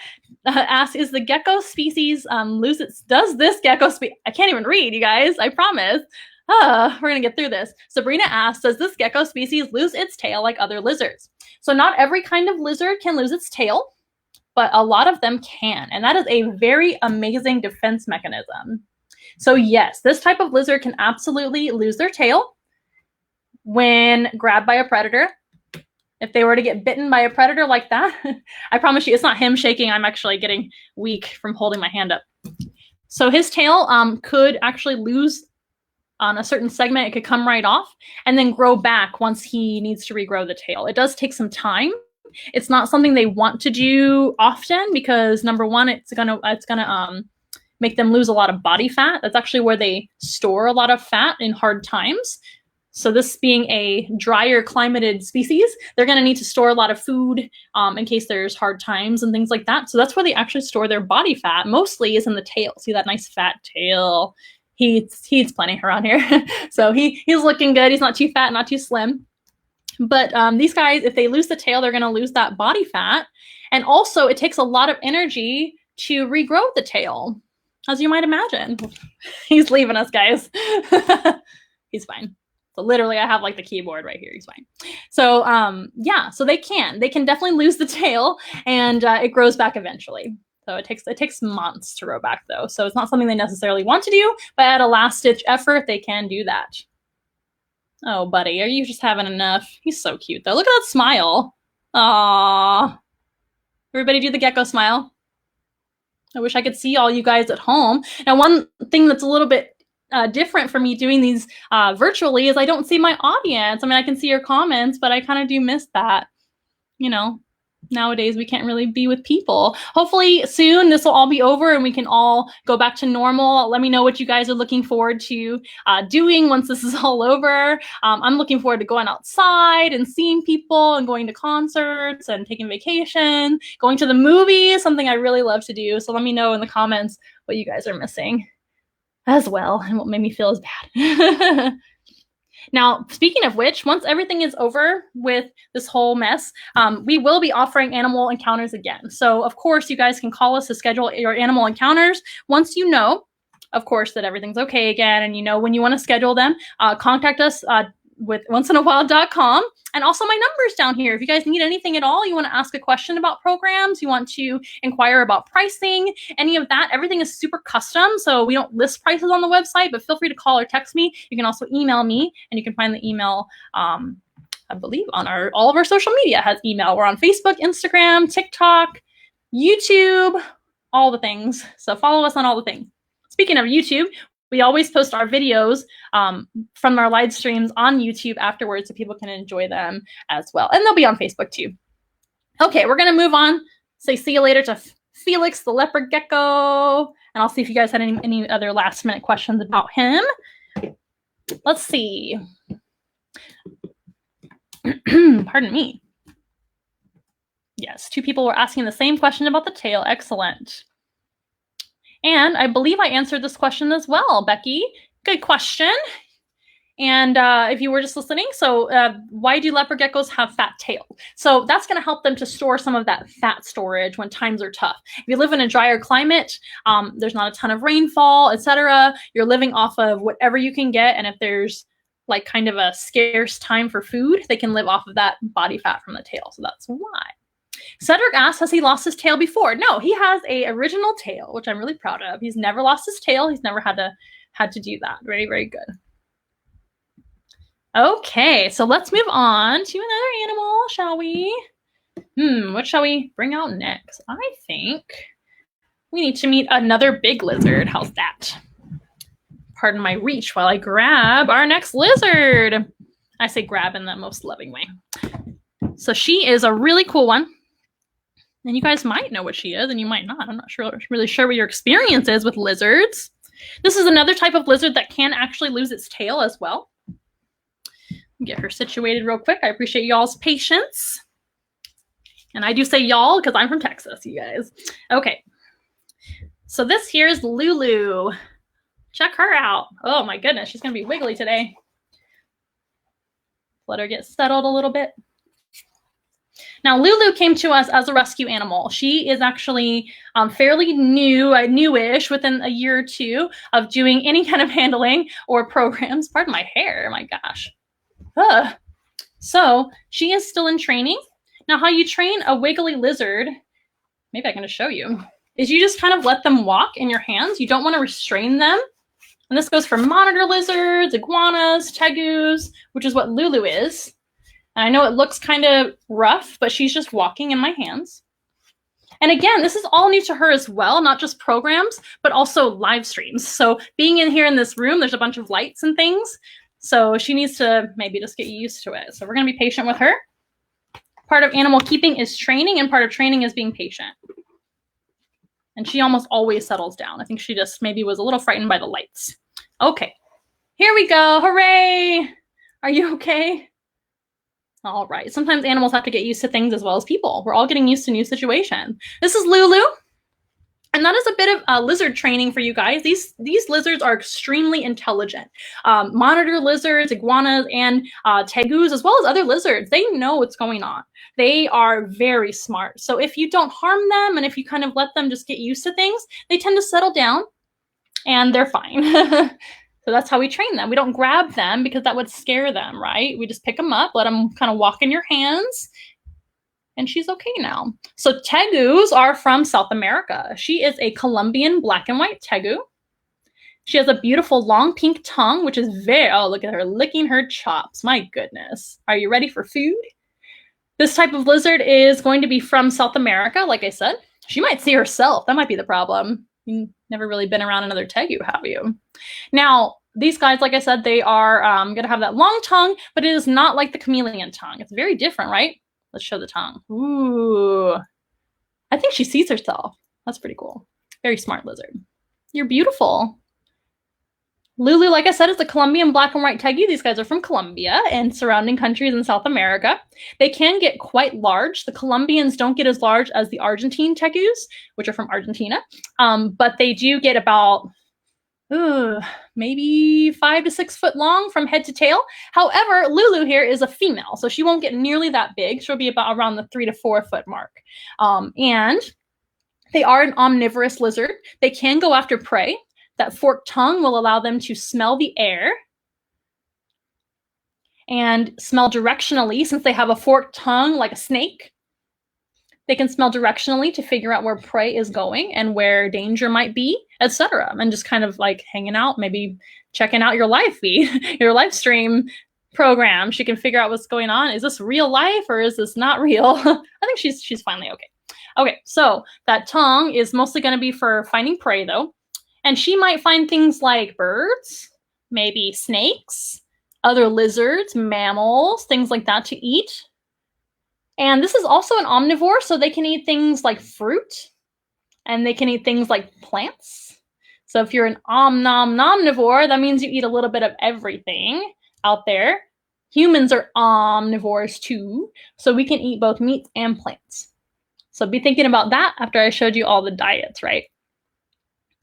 asks, is the gecko species lose its, does this gecko species, I can't even read, you guys, I promise. We're gonna get through this. Sabrina asks, does this gecko species lose its tail like other lizards? So not every kind of lizard can lose its tail, but a lot of them can. And that is a very amazing defense mechanism. So yes, this type of lizard can absolutely lose their tail when grabbed by a predator. If they were to get bitten by a predator like that, I promise you, it's not him shaking. I'm actually getting weak from holding my hand up. So his tail could actually lose on a certain segment. It could come right off and then grow back once he needs to regrow the tail. It does take some time. It's not something they want to do often because number one, it's gonna make them lose a lot of body fat. That's actually where they store a lot of fat in hard times. So this being a drier climated species, they're going to need to store a lot of food in case there's hard times and things like that. So that's where they actually store their body fat, mostly is in the tail. See that nice fat tail? He eats plenty around here. So he's looking good. He's not too fat, not too slim. But these guys, if they lose the tail, they're going to lose that body fat. And also it takes a lot of energy to regrow the tail, as you might imagine. He's leaving us, guys. He's fine. So literally I have like the keyboard right here. He's fine. So yeah, so they can definitely lose the tail and it grows back eventually. So it takes months to grow back though. So it's not something they necessarily want to do, but at a last ditch effort, they can do that. Oh, buddy, are you just having enough? He's so cute though. Look at that smile. Aww. Everybody do the gecko smile. I wish I could see all you guys at home. Now, one thing that's a little bit different for me doing these virtually is I don't see my audience. I mean, I can see your comments, but I kind of do miss that. You know, nowadays we can't really be with people. Hopefully soon this will all be over and we can all go back to normal. Let me know what you guys are looking forward to doing once this is all over. I'm looking forward to going outside and seeing people and going to concerts and taking vacation, going to the movies, something I really love to do. So let me know in the comments what you guys are missing as well and what made me feel as bad. Now, speaking of which, once everything is over with this whole mess, we will be offering animal encounters again. So, of course, you guys can call us to schedule your animal encounters. Once you know, of course, that everything's okay again and you know when you want to schedule them, contact us with onceinawild.com. And also my number's down here. If you guys need anything at all, you want to ask a question about programs, you want to inquire about pricing, any of that, everything is super custom. So we don't list prices on the website, but feel free to call or text me. You can also email me and you can find the email, I believe on all of our social media has email. We're on Facebook, Instagram, TikTok, YouTube, all the things. So follow us on all the things. Speaking of YouTube, we always post our videos from our live streams on YouTube afterwards so people can enjoy them as well. And they'll be on Facebook too. Okay, we're going to move on. Say see you later to Felix, the leopard gecko. And I'll see if you guys had any other last minute questions about him. Let's see. Pardon me. Yes, 2 people were asking the same question about the tail. Excellent. And I believe I answered this question as well, Becky. Good question. And if you were just listening, so why do leopard geckos have fat tails? So that's going to help them to store some of that fat storage when times are tough. If you live in a drier climate, there's not a ton of rainfall, etc. You're living off of whatever you can get. And if there's like kind of a scarce time for food, they can live off of that body fat from the tail. So that's why. Cedric asks, has he lost his tail before? No, he has a original tail, which I'm really proud of. He's never lost his tail. He's never had to do that. Very, very good. Okay, so let's move on to another animal, shall we? What shall we bring out next? I think we need to meet another big lizard. How's that? Pardon my reach while I grab our next lizard. I say grab in the most loving way. So she is a really cool one. And you guys might know what she is, and you might not. I'm not really sure what your experience is with lizards. This is another type of lizard that can actually lose its tail as well. Get her situated real quick. I appreciate y'all's patience. And I do say y'all because I'm from Texas, you guys. Okay. So this here is Lulu. Check her out. Oh my goodness, she's going to be wiggly today. Let her get settled a little bit. Now, Lulu came to us as a rescue animal. She is actually fairly newish, within a year or two of doing any kind of handling or programs. Pardon my hair, my gosh. Ugh. So she is still in training. Now, how you train a wiggly lizard, maybe I can just show you, is you just kind of let them walk in your hands. You don't want to restrain them. And this goes for monitor lizards, iguanas, tegus, which is what Lulu is. And I know it looks kind of rough, but she's just walking in my hands. And again, this is all new to her as well, not just programs, but also live streams. So being in here in this room, there's a bunch of lights and things. So she needs to maybe just get used to it. So we're going to be patient with her. Part of animal keeping is training, and part of training is being patient. And she almost always settles down. I think she just maybe was a little frightened by the lights. Okay, here we go. Hooray! Are you okay? All right. Sometimes animals have to get used to things as well as people. We're all getting used to new situations. This is Lulu. And that is a bit of lizard training for you guys. These lizards are extremely intelligent. Monitor lizards, iguanas, and tegus, as well as other lizards, they know what's going on. They are very smart. So if you don't harm them and if you kind of let them just get used to things, they tend to settle down and they're fine. So that's how we train them. We don't grab them because that would scare them, right? We just pick them up, let them kind of walk in your hands, and she's okay now. So tegus are from South America. She is a Colombian black and white tegu. She has a beautiful long pink tongue, which is oh, look at her licking her chops. My goodness. Are you ready for food? This type of lizard is going to be from South America, like I said. She might see herself. That might be the problem. You've never really been around another tegu, have you? Now, these guys, like I said, they are going to have that long tongue, but it is not like the chameleon tongue. It's very different, right? Let's show the tongue. Ooh. I think she sees herself. That's pretty cool. Very smart lizard. You're beautiful. Lulu, like I said, is a Colombian black and white tegu. These guys are from Colombia and surrounding countries in South America. They can get quite large. The Colombians don't get as large as the Argentine tegus, which are from Argentina, but they do get about maybe 5 to 6 foot long from head to tail. However, Lulu here is a female, so she won't get nearly that big. She'll be about around the 3 to 4 foot mark. And they are an omnivorous lizard. They can go after prey. That forked tongue will allow them to smell the air and smell directionally. Since they have a forked tongue like a snake, they can smell directionally to figure out where prey is going and where danger might be, etc. And just kind of like hanging out, maybe checking out your live feed, your live stream program. She can figure out what's going on. Is this real life or is this not real? I think she's finally okay. Okay, so that tongue is mostly going to be for finding prey though. And she might find things like birds, maybe snakes, other lizards, mammals, things like that to eat. And this is also an omnivore, so they can eat things like fruit, and they can eat things like plants. So if you're an omnivore, that means you eat a little bit of everything out there. Humans are omnivores too, so we can eat both meat and plants. So be thinking about that after I showed you all the diets, right?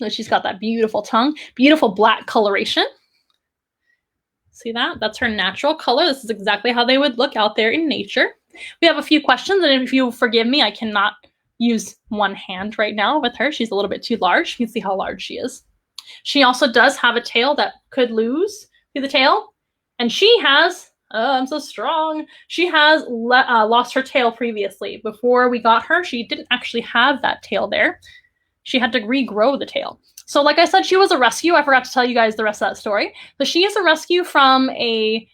So she's got that beautiful tongue, beautiful black coloration. See that? That's her natural color. This is exactly how they would look out there in nature. We have a few questions, and if you forgive me, I cannot use one hand right now with her. She's a little bit too large. You can see how large she is. She also does have a tail that could lose to the tail, and she has, I'm so strong. She has lost her tail previously. Before we got her, she didn't actually have that tail there. She had to regrow the tail. So like I said, she was a rescue. I forgot to tell you guys the rest of that story. So she is a rescue from a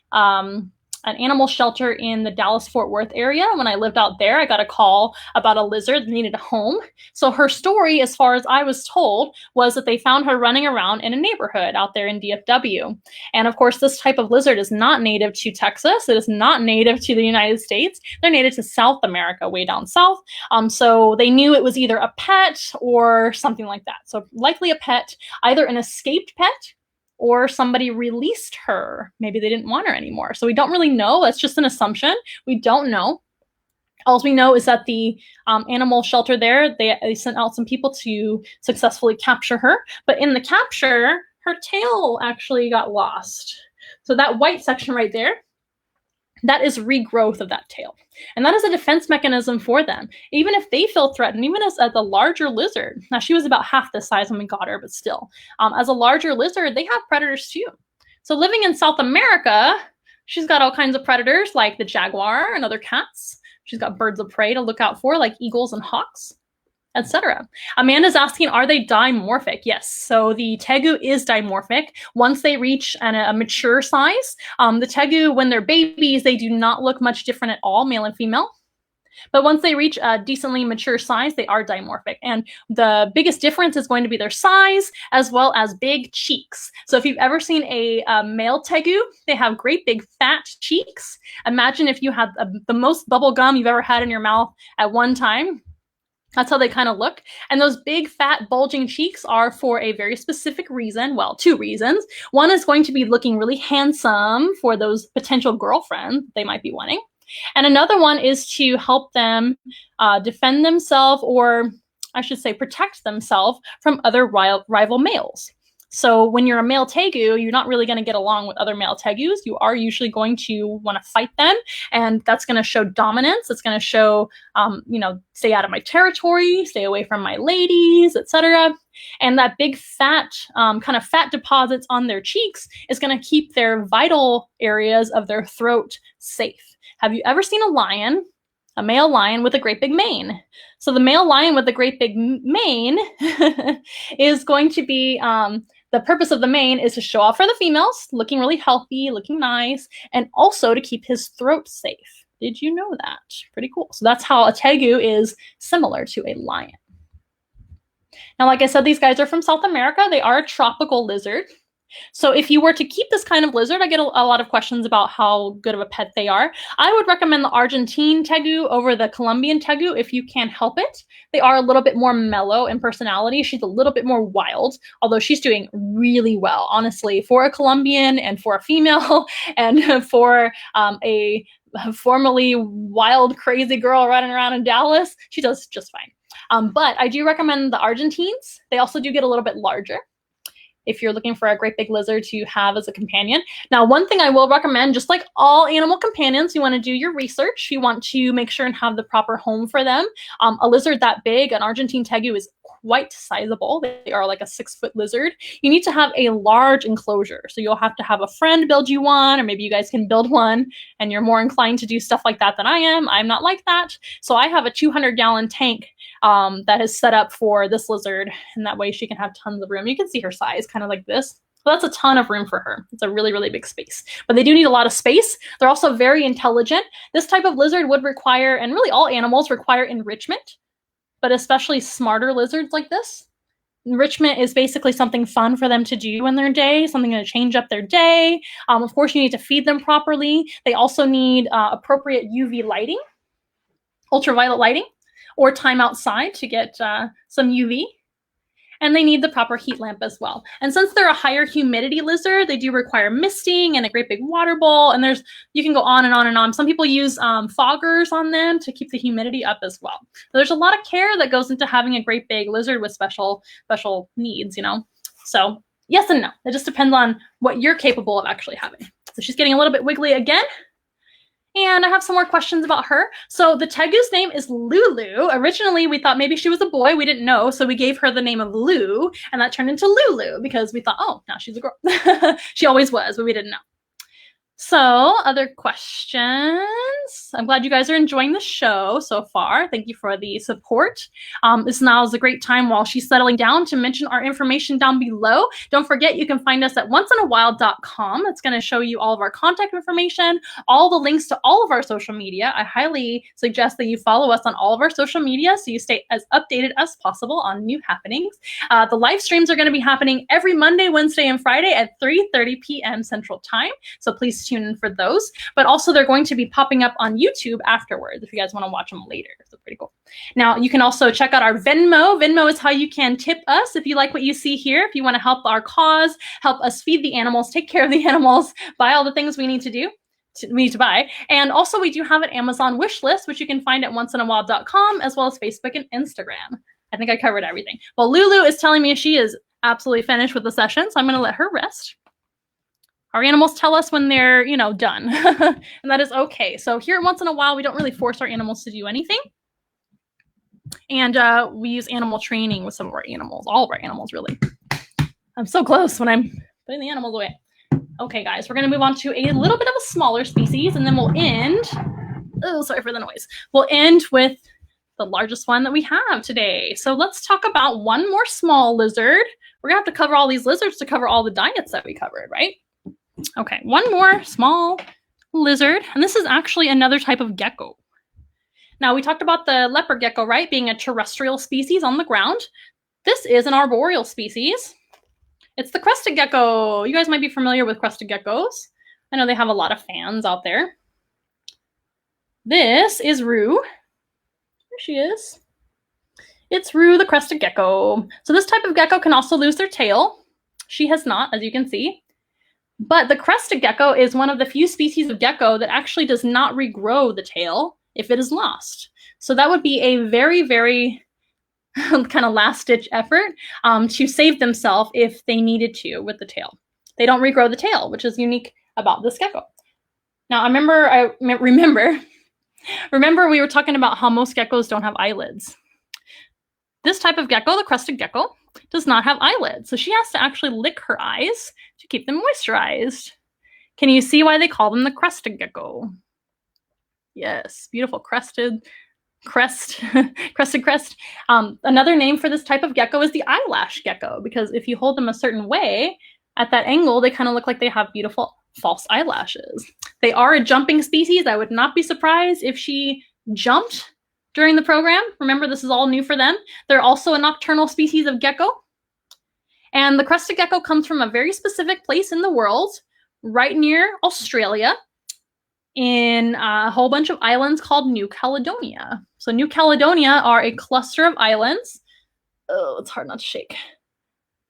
an animal shelter in the Dallas-Fort Worth area. When I lived out there, I got a call about a lizard that needed a home. So her story, as far as I was told, was that they found her running around in a neighborhood out there in DFW. And of course, this type of lizard is not native to Texas. It is not native to the United States. They're native to South America, way down south. So they knew it was either a pet or something like that. So likely a pet, either an escaped pet, or somebody released her. Maybe they didn't want her anymore. So we don't really know. That's just an assumption. We don't know. All we know is that the animal shelter there, they sent out some people to successfully capture her. But in the capture, her tail actually got lost. So that white section right there, that is regrowth of that tail. And that is a defense mechanism for them. Even if they feel threatened, even as the larger lizard, now she was about half the size when we got her, but still, as a larger lizard, they have predators too. So living in South America, she's got all kinds of predators like the jaguar and other cats. She's got birds of prey to look out for like eagles and hawks, etc. Amanda's asking, are they dimorphic? Yes. So the tegu is dimorphic. Once they reach a mature size, the tegu, when they're babies, they do not look much different at all, male and female. But once they reach a decently mature size, they are dimorphic. And the biggest difference is going to be their size as well as big cheeks. So if you've ever seen a male tegu, they have great big fat cheeks. Imagine if you had the most bubble gum you've ever had in your mouth at one time. That's how they kind of look. And those big, fat, bulging cheeks are for a very specific reason. Well, two reasons. One is going to be looking really handsome for those potential girlfriends they might be wanting. And another one is to help them defend themselves, or I should say protect themselves from other rival males. So when you're a male tegu, you're not really going to get along with other male tegus. You are usually going to want to fight them, and that's going to show dominance. It's going to show, stay out of my territory, stay away from my ladies, etc. And that big fat, kind of fat deposits on their cheeks is going to keep their vital areas of their throat safe. Have you ever seen a lion? A male lion with a great big mane. So the male lion with the great big mane is going to be, the purpose of the mane is to show off for the females, looking really healthy, looking nice, and also to keep his throat safe. Did you know that? Pretty cool. So that's how a tegu is similar to a lion. Now, like I said, these guys are from South America. They are a tropical lizard. So if you were to keep this kind of lizard, I get a lot of questions about how good of a pet they are. I would recommend the Argentine tegu over the Colombian tegu if you can help it. They are a little bit more mellow in personality. She's a little bit more wild, although she's doing really well, honestly, for a Colombian and for a female and for a formerly wild, crazy girl running around in Dallas. She does just fine. But I do recommend the Argentines. They also do get a little bit larger if you're looking for a great big lizard to have as a companion. Now, one thing I will recommend, just like all animal companions, you want to do your research. You want to make sure and have the proper home for them. A lizard that big, an Argentine tegu, is quite sizable. They are like a 6-foot lizard. You need to have a large enclosure. So you'll have to have a friend build you one, or maybe you guys can build one, and you're more inclined to do stuff like that than I am. I'm not like that. So I have a 200-gallon tank that is set up for this lizard, and that way she can have tons of room. You can see her size, kind of like this. So that's a ton of room for her. It's a really, really big space. But they do need a lot of space. They're also very intelligent. This type of lizard would require, and really all animals require, enrichment, but especially smarter lizards like this. Enrichment is basically something fun for them to do in their day, something to change up their day. Of course, you need to feed them properly. They also need appropriate UV lighting, ultraviolet lighting, or time outside to get some UV. And they need the proper heat lamp as well. And since they're a higher humidity lizard, they do require misting and a great big water bowl. And you can go on and on and on. Some people use foggers on them to keep the humidity up as well. So there's a lot of care that goes into having a great big lizard with special needs, So yes and no. It just depends on what you're capable of actually having. So she's getting a little bit wiggly again. And I have some more questions about her. So the tegu's name is Lulu. Originally, we thought maybe she was a boy. We didn't know. So we gave her the name of Lou, and that turned into Lulu because we thought, oh, now she's a girl. She always was, but we didn't know. So, other questions? I'm glad you guys are enjoying the show so far. Thank you for the support. This now is a great time while she's settling down to mention our information down below. Don't forget, you can find us at onceinawild.com. It's going to show you all of our contact information, all the links to all of our social media. I highly suggest that you follow us on all of our social media so you stay as updated as possible on new happenings. The live streams are going to be happening every Monday, Wednesday, and Friday at 3:30 p.m. Central Time. So please tune in for those. But also they're going to be popping up on YouTube afterwards if you guys want to watch them later. So pretty cool. Now you can also check out our Venmo. Venmo is how you can tip us if you like what you see here. If you want to help our cause, help us feed the animals, take care of the animals, buy all the things we need to do. We need to buy. And also we do have an Amazon wish list, which you can find at onceinawild.com as well as Facebook and Instagram. I think I covered everything. Well, Lulu is telling me she is absolutely finished with the session, so I'm going to let her rest. Our animals tell us when they're, done, and that is okay. So here at Once in a While, we don't really force our animals to do anything. And we use animal training with some of our animals, all of our animals, really. I'm so close when I'm putting the animals away. Okay, guys, we're going to move on to a little bit of a smaller species, and then we'll end. Oh, sorry for the noise. We'll end with the largest one that we have today. So let's talk about one more small lizard. We're going to have to cover all these lizards to cover all the diets that we covered, right? Okay, one more small lizard, and this is actually another type of gecko. Now, we talked about the leopard gecko, right, being a terrestrial species on the ground. This is an arboreal species. It's the crested gecko. You guys might be familiar with crested geckos. I know they have a lot of fans out there. This is Rue. There she is. It's Rue, the crested gecko. So this type of gecko can also lose their tail. She has not, as you can see. But the crested gecko is one of the few species of gecko that actually does not regrow the tail if it is lost. So that would be a very, very kind of last-ditch effort to save themselves if they needed to with the tail. They don't regrow the tail, which is unique about this gecko. Now, remember we were talking about how most geckos don't have eyelids. This type of gecko, the crested gecko, does not have eyelids. So she has to actually lick her eyes to keep them moisturized. Can you see why they call them the crested gecko? Yes, beautiful crested crest. Another name for this type of gecko is the eyelash gecko, because if you hold them a certain way, at that angle, they kind of look like they have beautiful false eyelashes. They are a jumping species. I would not be surprised if she jumped during the program. Remember, this is all new for them. They're also a nocturnal species of gecko. And the crested gecko comes from a very specific place in the world, right near Australia, in a whole bunch of islands called New Caledonia. So New Caledonia are a cluster of islands. Oh, it's hard not to shake.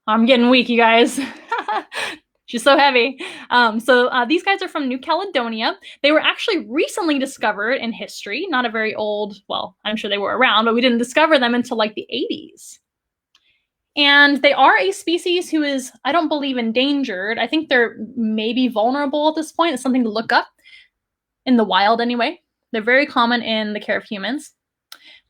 I'm getting weak, you guys. She's so heavy. These guys are from New Caledonia. They were actually recently discovered in history, not a very old, well, I'm sure they were around, but we didn't discover them until like the 80s. And they are a species who is, I don't believe, endangered. I think they're maybe vulnerable at this point. It's something to look up in the wild anyway. They're very common in the care of humans.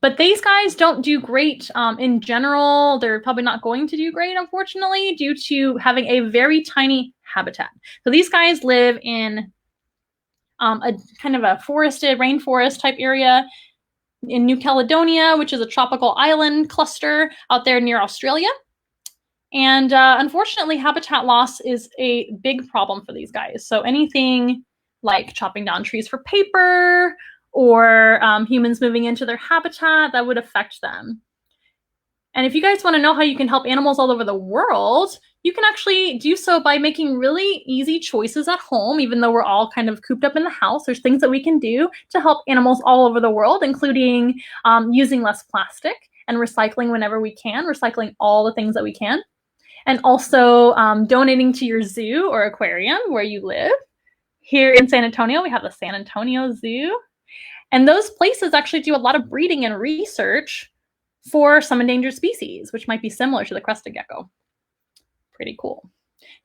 But these guys don't do great in general. They're probably not going to do great, unfortunately, due to having a very tiny habitat. So these guys live in a kind of a forested rainforest type area in New Caledonia, which is a tropical island cluster out there near Australia. And unfortunately, habitat loss is a big problem for these guys. So anything like chopping down trees for paper, or humans moving into their habitat, that would affect them. And if you guys want to know how you can help animals all over the world, you can actually do so by making really easy choices at home. Even though we're all kind of cooped up in the house, there's things that we can do to help animals all over the world, including using less plastic and recycling whenever we can, recycling all the things that we can. And also donating to your zoo or aquarium where you live. Here in San Antonio, we have the San Antonio Zoo. And those places actually do a lot of breeding and research for some endangered species, which might be similar to the crested gecko. Pretty cool.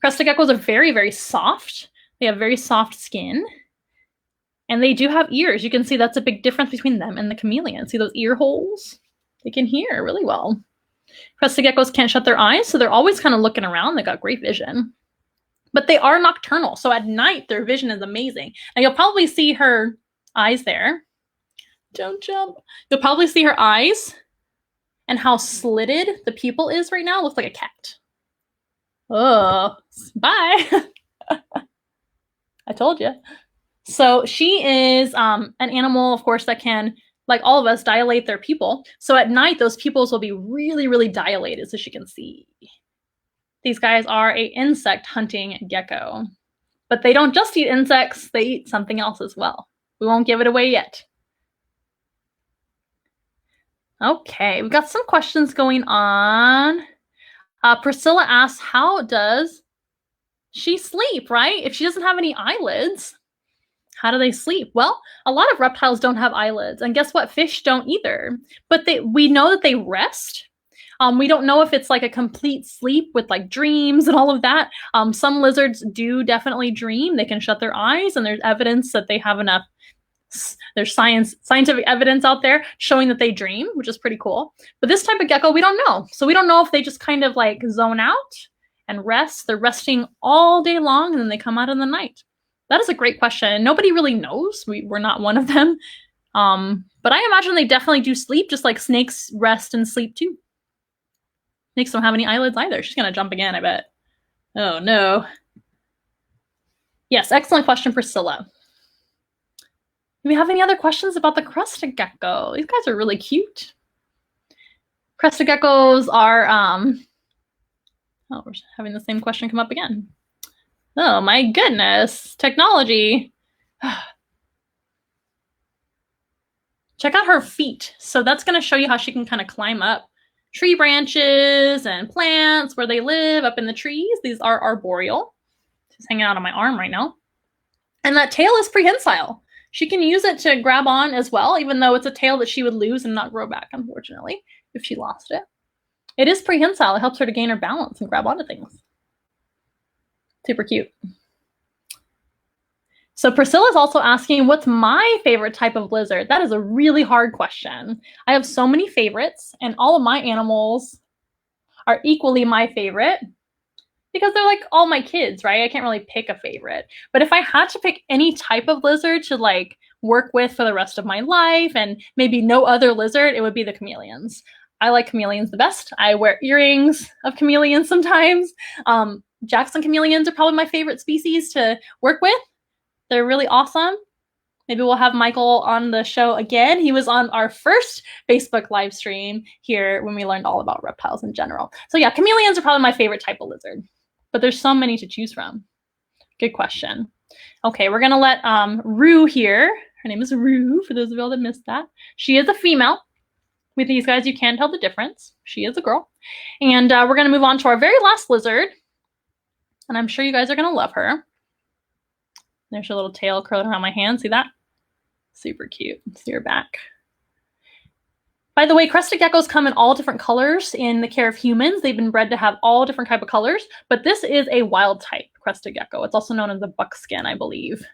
Crested geckos are very, very soft. They have very soft skin. And they do have ears. You can see that's a big difference between them and the chameleon. See those ear holes? They can hear really well. Crested geckos can't shut their eyes, so they're always kind of looking around. They got great vision. but they are nocturnal. So at night, their vision is amazing. And you'll probably see her eyes there. Don't jump. You'll probably see her eyes and how slitted the pupil is right now. Looks like a cat. Oh, bye. I told you. So she is an animal, of course, that can, like all of us, dilate their pupil. So at night, those pupils will be really, really dilated so she can see. These guys are an insect hunting gecko. But they don't just eat insects, they eat something else as well. We won't give it away yet. Okay, we've got some questions going on. Priscilla asks, how does she sleep, right? If she doesn't have any eyelids, how do they sleep? Well, a lot of reptiles don't have eyelids, and guess what? Fish don't either. But we know that they rest. We don't know if it's like a complete sleep with like dreams and all of that. Some lizards do definitely dream. They can shut their eyes, and there's evidence that they have enough. There's scientific evidence out there showing that they dream, which is pretty cool. But this type of gecko, we don't know. So we don't know if they just kind of like zone out and rest. They're resting all day long, and then they come out in the night. That is a great question. Nobody really knows. We're not one of them. But I imagine they definitely do sleep, just like snakes rest and sleep too. Snakes don't have any eyelids either. She's going to jump again, I bet. Oh, no. Yes, excellent question, Priscilla. Do we have any other questions about the crested gecko? These guys are really cute. Crested geckos are, oh, we're having the same question come up again. Oh my goodness, technology. Check out her feet. So that's gonna show you how she can kind of climb up tree branches and plants where they live up in the trees. These are arboreal. She's hanging out on my arm right now. And that tail is prehensile. She can use it to grab on as well, even though it's a tail that she would lose and not grow back, unfortunately, if she lost it. It is prehensile. It helps her to gain her balance and grab onto things. Super cute. So Priscilla's also asking, what's my favorite type of lizard? That is a really hard question. I have so many favorites, and all of my animals are equally my favorite because they're like all my kids, right? I can't really pick a favorite. But if I had to pick any type of lizard to like work with for the rest of my life and maybe no other lizard, it would be the chameleons. I like chameleons the best. I wear earrings of chameleons sometimes. Jackson chameleons are probably my favorite species to work with. They're really awesome. Maybe we'll have Michael on the show again. He was on our first Facebook live stream here when we learned all about reptiles in general. So yeah, chameleons are probably my favorite type of lizard, but there's so many to choose from. Good question. Okay, we're gonna let Rue here. Her name is Rue, for those of you that missed that. She is a female. With these guys, you can tell the difference. She is a girl. And we're gonna move on to our very last lizard. And I'm sure you guys are gonna love her. There's her little tail curling around my hand. See that? Super cute. See her back. By the way, crested geckos come in all different colors in the care of humans. They've been bred to have all different type of colors, but this is a wild type crested gecko. It's also known as a buckskin, I believe.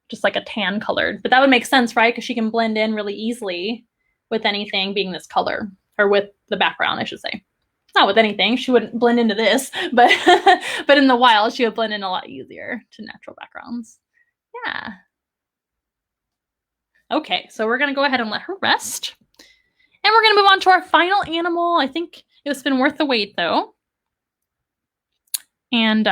Just like a tan colored. But that would make sense, right? Because she can blend in really easily with anything being this color, or with the background, I should say. Not with anything. She wouldn't blend into this, but but in the wild, she would blend in a lot easier to natural backgrounds. Yeah. Okay, so we're going to go ahead and let her rest. And we're going to move on to our final animal. I think it's been worth the wait, though. And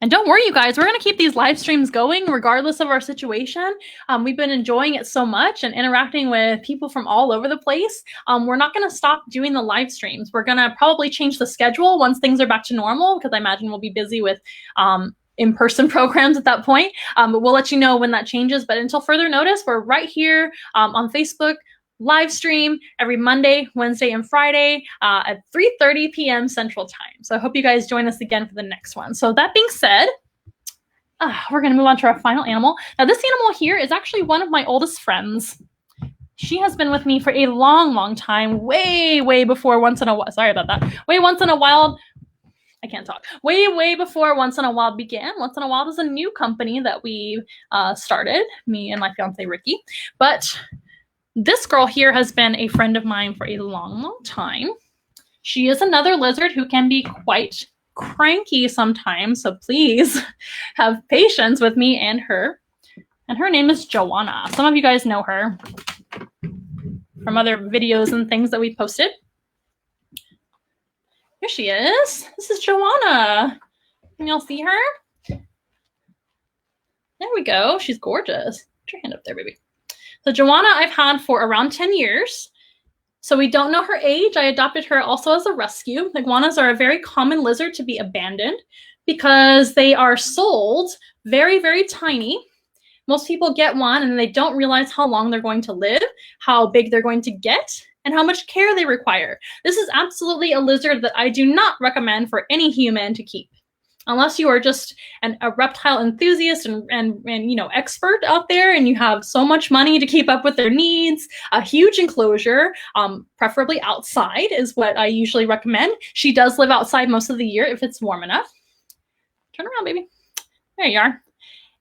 don't worry, you guys. We're going to keep these live streams going regardless of our situation. We've been enjoying it so much and interacting with people from all over the place. We're not going to stop doing the live streams. We're going to probably change the schedule once things are back to normal, because I imagine we'll be busy with in-person programs at that point. But we'll let you know when that changes. But until further notice, we're right here on Facebook, live stream every Monday, Wednesday, and Friday at 3:30 p.m. Central Time. So I hope you guys join us again for the next one. So that being said, we're going to move on to our final animal. Now, this animal here is actually one of my oldest friends. She has been with me for a long, long time, way before Once in a Wild. Sorry about that. Once in a Wild. I can't talk. Way before Once in a Wild began. Once in a Wild is a new company that we started, me and my fiance Ricky. But this girl here has been a friend of mine for a long, long time. She is another lizard who can be quite cranky sometimes, so please have patience with me and her. And her name is Joanna. Some of you guys know her from other videos and things that we posted. Here she is. This is Joanna. Can y'all see her? There we go. She's gorgeous. Put your hand up there, baby. So Joanna I've had for around 10 years. So we don't know her age. I adopted her also as a rescue. Iguanas are a very common lizard to be abandoned because they are sold very, very tiny. Most people get one and they don't realize how long they're going to live, how big they're going to get, and how much care they require. This is absolutely a lizard that I do not recommend for any human to keep. Unless you are just a reptile enthusiast and you know, expert out there and you have so much money to keep up with their needs, a huge enclosure, preferably outside is what I usually recommend. She does live outside most of the year if it's warm enough. Turn around, baby. There you are.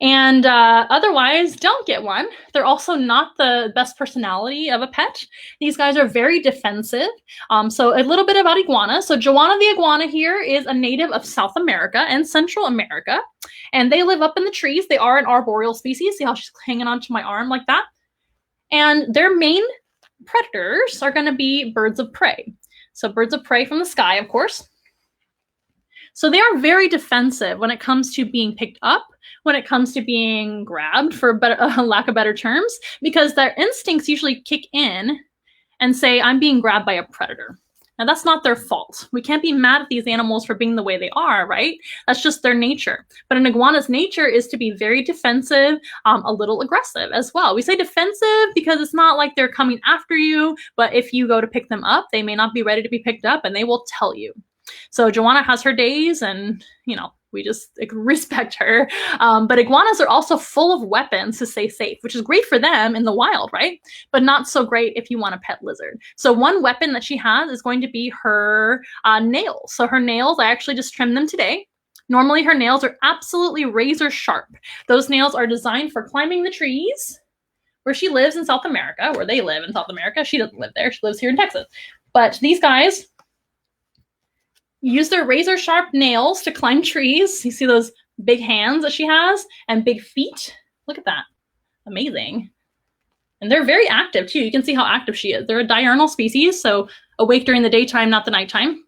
And otherwise, don't get one. They're also not the best personality of a pet. These guys are very defensive. So a little bit about iguana. So Joanna the iguana here is a native of South America and Central America. And they live up in the trees. They are an arboreal species. See how she's hanging onto my arm like that? And their main predators are going to be birds of prey. So birds of prey from the sky, of course. So they are very defensive when it comes to being picked up, when it comes to being grabbed, for lack of better terms, because their instincts usually kick in and say, I'm being grabbed by a predator. Now, that's not their fault. We can't be mad at these animals for being the way they are, right? That's just their nature. But an iguana's nature is to be very defensive, a little aggressive as well. We say defensive because it's not like they're coming after you, but if you go to pick them up, they may not be ready to be picked up and they will tell you. So Joanna has her days and, you know, we just respect her. But iguanas are also full of weapons to stay safe, which is great for them in the wild, right? But not so great if you want a pet lizard. So one weapon that she has is going to be her nails. So her nails, I actually just trimmed them today. Normally her nails are absolutely razor sharp. Those nails are designed for climbing the trees where she lives in South America, where they live in South America. She doesn't live there. She lives here in Texas. But these guys use their razor sharp nails to climb trees. You see those big hands that she has and big feet? Look at that. Amazing. And they're very active too. You can see how active she is. They're a diurnal species, so awake during the daytime, not the nighttime.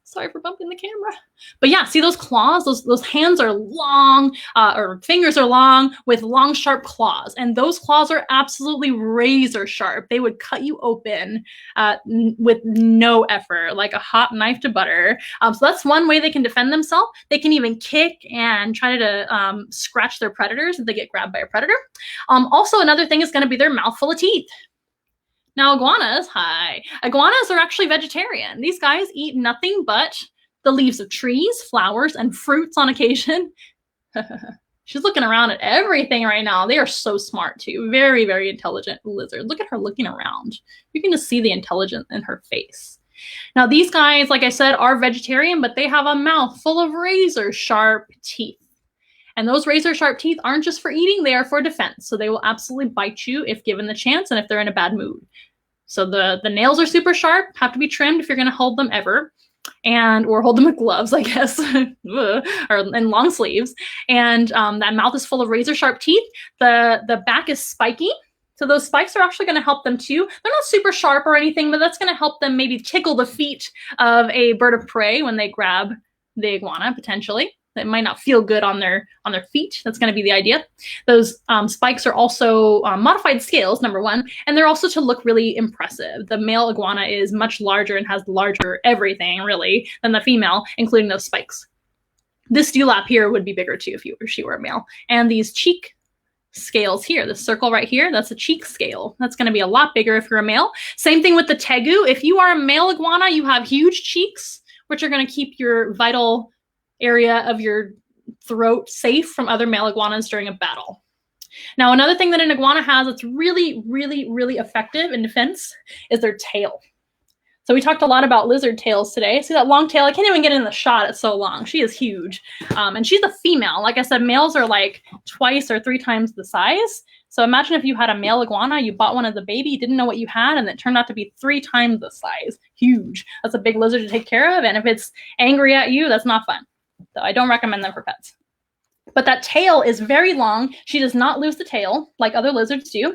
Sorry for bumping the camera. But yeah, see those claws? Those hands are long, or fingers are long with long, sharp claws. And those claws are absolutely razor sharp. They would cut you open with no effort, like a hot knife to butter. So that's one way they can defend themselves. They can even kick and try to scratch their predators if they get grabbed by a predator. Also, another thing is going to be their mouth full of teeth. Now, iguanas are actually vegetarian. These guys eat nothing but the leaves of trees, flowers, and fruits on occasion. She's looking around at everything right now. They are so smart too. Very, very intelligent lizard. Look at her looking around. You can just see the intelligence in her face. Now, these guys, like I said, are vegetarian, but they have a mouth full of razor sharp teeth. And those razor sharp teeth aren't just for eating, they are for defense. So they will absolutely bite you if given the chance and if they're in a bad mood. So the nails are super sharp, have to be trimmed if you're gonna hold them ever. Or hold them with gloves, I guess, or in long sleeves. And that mouth is full of razor sharp teeth. The back is spiky. So those spikes are actually gonna help them too. They're not super sharp or anything, but that's gonna help them maybe tickle the feet of a bird of prey when they grab the iguana, potentially. It might not feel good on their feet. That's going to be the idea. Those spikes are also modified scales, number one, and they're also to look really impressive. The male iguana is much larger and has larger everything, really, than the female, including those spikes. This dewlap here would be bigger, too, if she were a male. And these cheek scales here, the circle right here, that's a cheek scale. That's going to be a lot bigger if you're a male. Same thing with the tegu. If you are a male iguana, you have huge cheeks, which are going to keep your vital area of your throat safe from other male iguanas during a battle. Now, another thing that an iguana has that's really, really, really effective in defense is their tail. So we talked a lot about lizard tails today. See that long tail? I can't even get in the shot. It's so long. She is huge. And she's a female. Like I said, males are like twice or 3 times the size. So imagine if you had a male iguana, you bought one as a baby, you didn't know what you had, and it turned out to be 3 times the size. Huge. That's a big lizard to take care of. And if it's angry at you, that's not fun. So I don't recommend them for pets. But that tail is very long. She does not lose the tail like other lizards do,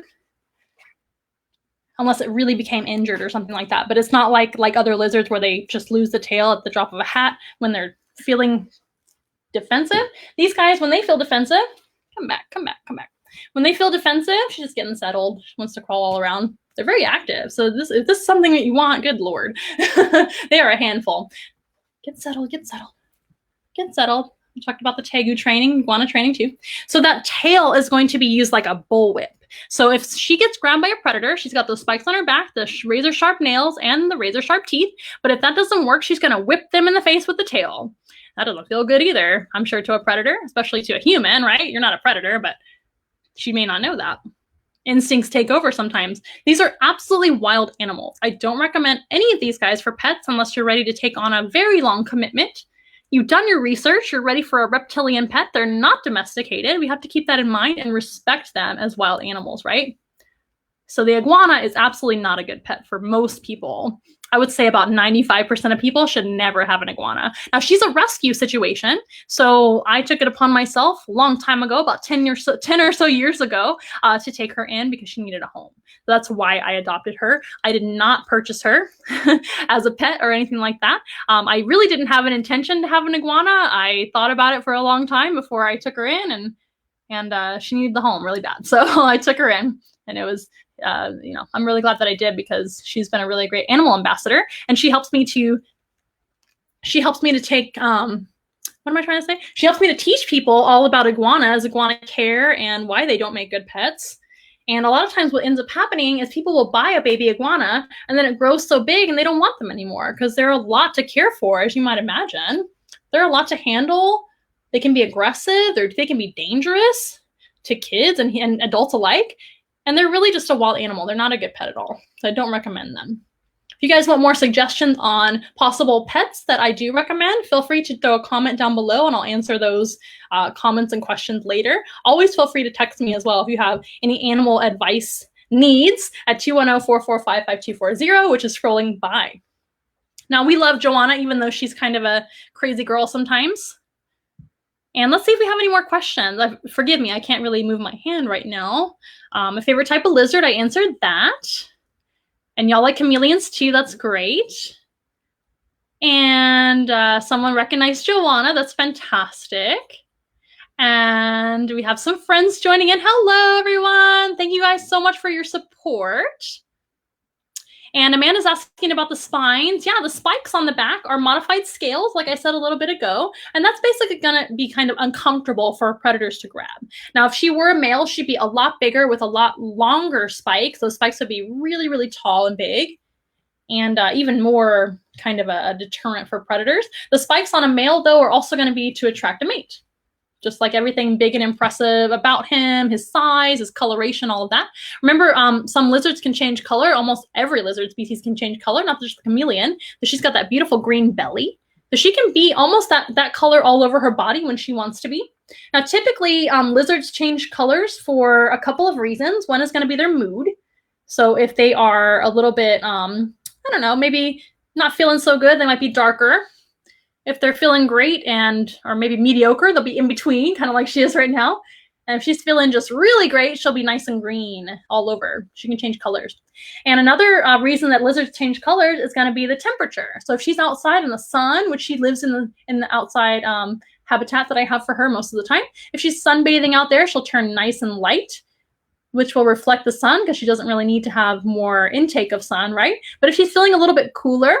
unless it really became injured or something like that. But it's not like other lizards where they just lose the tail at the drop of a hat when they're feeling defensive. These guys, when they feel defensive, come back. When they feel defensive, she's just getting settled. She wants to crawl all around. They're very active. So if this is something that you want, good Lord. They are a handful. Get settled. We talked about the Tegu training, iguana training too. So that tail is going to be used like a bullwhip. So if she gets grabbed by a predator, she's got those spikes on her back, the razor sharp nails, and the razor sharp teeth. But if that doesn't work, she's going to whip them in the face with the tail. That doesn't feel good either, I'm sure, to a predator, especially to a human, right? You're not a predator, but she may not know that. Instincts take over sometimes. These are absolutely wild animals. I don't recommend any of these guys for pets unless you're ready to take on a very long commitment. You've done your research, you're ready for a reptilian pet. They're not domesticated. We have to keep that in mind and respect them as wild animals, right? So the iguana is absolutely not a good pet for most people. I would say about 95% of people should never have an iguana. Now, she's a rescue situation, so I took it upon myself a long time ago, about 10 or so years ago, to take her in because she needed a home. So that's why I adopted her. I did not purchase her as a pet or anything like that. I really didn't have an intention to have an iguana. I thought about it for a long time before I took her in, and she needed the home really bad. So I took her in, and it was I'm really glad that I did because she's been a really great animal ambassador, and she helps me to take, what am I trying to say? She helps me to teach people all about iguanas, iguana care, and why they don't make good pets. And a lot of times what ends up happening is people will buy a baby iguana and then it grows so big and they don't want them anymore because they're a lot to care for, as you might imagine. They're a lot to handle. They can be aggressive, they can be dangerous to kids and adults alike. And they're really just a wild animal. They're not a good pet at all. So I don't recommend them. If you guys want more suggestions on possible pets that I do recommend, feel free to throw a comment down below and I'll answer those comments and questions later. Always feel free to text me as well if you have any animal advice needs at 210-445-5240, which is scrolling by. Now, we love Joanna, even though she's kind of a crazy girl sometimes. And let's see if we have any more questions. Forgive me, I can't really move my hand right now. My favorite type of lizard, I answered that. And y'all like chameleons too, that's great. And someone recognized Joanna, that's fantastic. And we have some friends joining in. Hello, everyone. Thank you guys so much for your support. And Amanda's asking about the spines. Yeah, the spikes on the back are modified scales, like I said a little bit ago. And that's basically going to be kind of uncomfortable for predators to grab. Now, if she were a male, she'd be a lot bigger with a lot longer spikes. Those spikes would be really, really tall and big. And even more kind of a deterrent for predators. The spikes on a male, though, are also going to be to attract a mate. Just like everything big and impressive about him, his size, his coloration, all of that. Remember, some lizards can change color. Almost every lizard species can change color, not just the chameleon. But she's got that beautiful green belly. So she can be almost that color all over her body when she wants to be. Now, typically, lizards change colors for a couple of reasons. One is going to be their mood. So if they are a little bit, I don't know, maybe not feeling so good, they might be darker. If they're feeling great or maybe mediocre, they'll be in between, kind of like she is right now. And if she's feeling just really great, she'll be nice and green all over. She can change colors. And another reason that lizards change colors is going to be the temperature. So if she's outside in the sun, which she lives in the outside habitat that I have for her most of the time, if she's sunbathing out there, she'll turn nice and light, which will reflect the sun because she doesn't really need to have more intake of sun, right? But if she's feeling a little bit cooler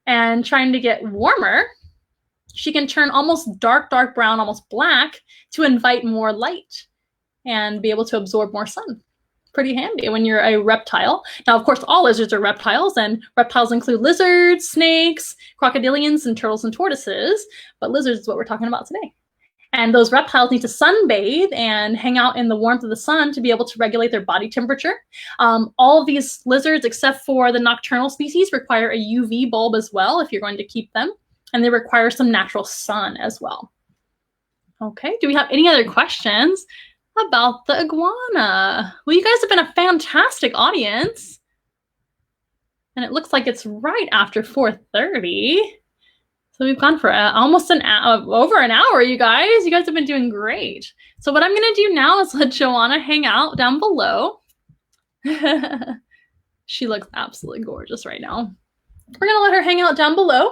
and trying to get warmer, she can turn almost dark brown, almost black to invite more light and be able to absorb more sun. Pretty handy when you're a reptile. Now, of course, all lizards are reptiles, and reptiles include lizards, snakes, crocodilians, and turtles and tortoises. But lizards is what we're talking about today. And those reptiles need to sunbathe and hang out in the warmth of the sun to be able to regulate their body temperature. All of these lizards, except for the nocturnal species, require a UV bulb as well if you're going to keep them. And they require some natural sun as well. Okay, do we have any other questions about the iguana? Well, you guys have been a fantastic audience. And it looks like it's right after 4:30. So we've gone for almost over an hour, you guys. You guys have been doing great. So what I'm going to do now is let Joanna hang out down below. She looks absolutely gorgeous right now. We're going to let her hang out down below.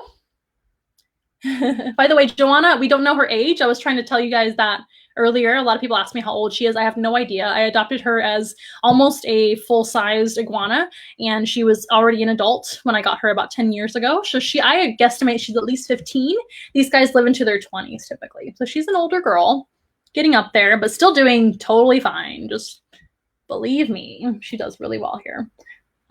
By the way, Joanna, we don't know her age. I was trying to tell you guys that earlier. A lot of people ask me how old she is. I have no idea. I adopted her as almost a full-sized iguana, and she was already an adult when I got her about 10 years ago. So I guesstimate she's at least 15. These guys live into their 20s typically. So she's an older girl, getting up there, but still doing totally fine. Just believe me, she does really well here.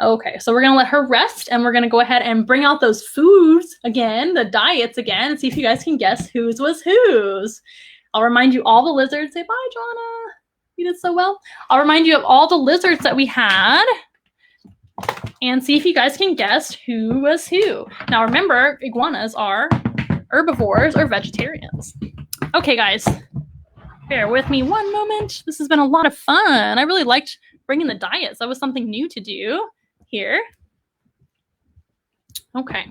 Okay, so we're going to let her rest, and we're going to go ahead and bring out those foods again, the diets again, and see if you guys can guess whose was whose. I'll remind you all the lizards. Say bye, Joanna. You did so well. I'll remind you of all the lizards that we had and see if you guys can guess who was who. Now, remember, iguanas are herbivores or vegetarians. Okay, guys, bear with me one moment. This has been a lot of fun. I really liked bringing the diets. That was something new to do here. Okay.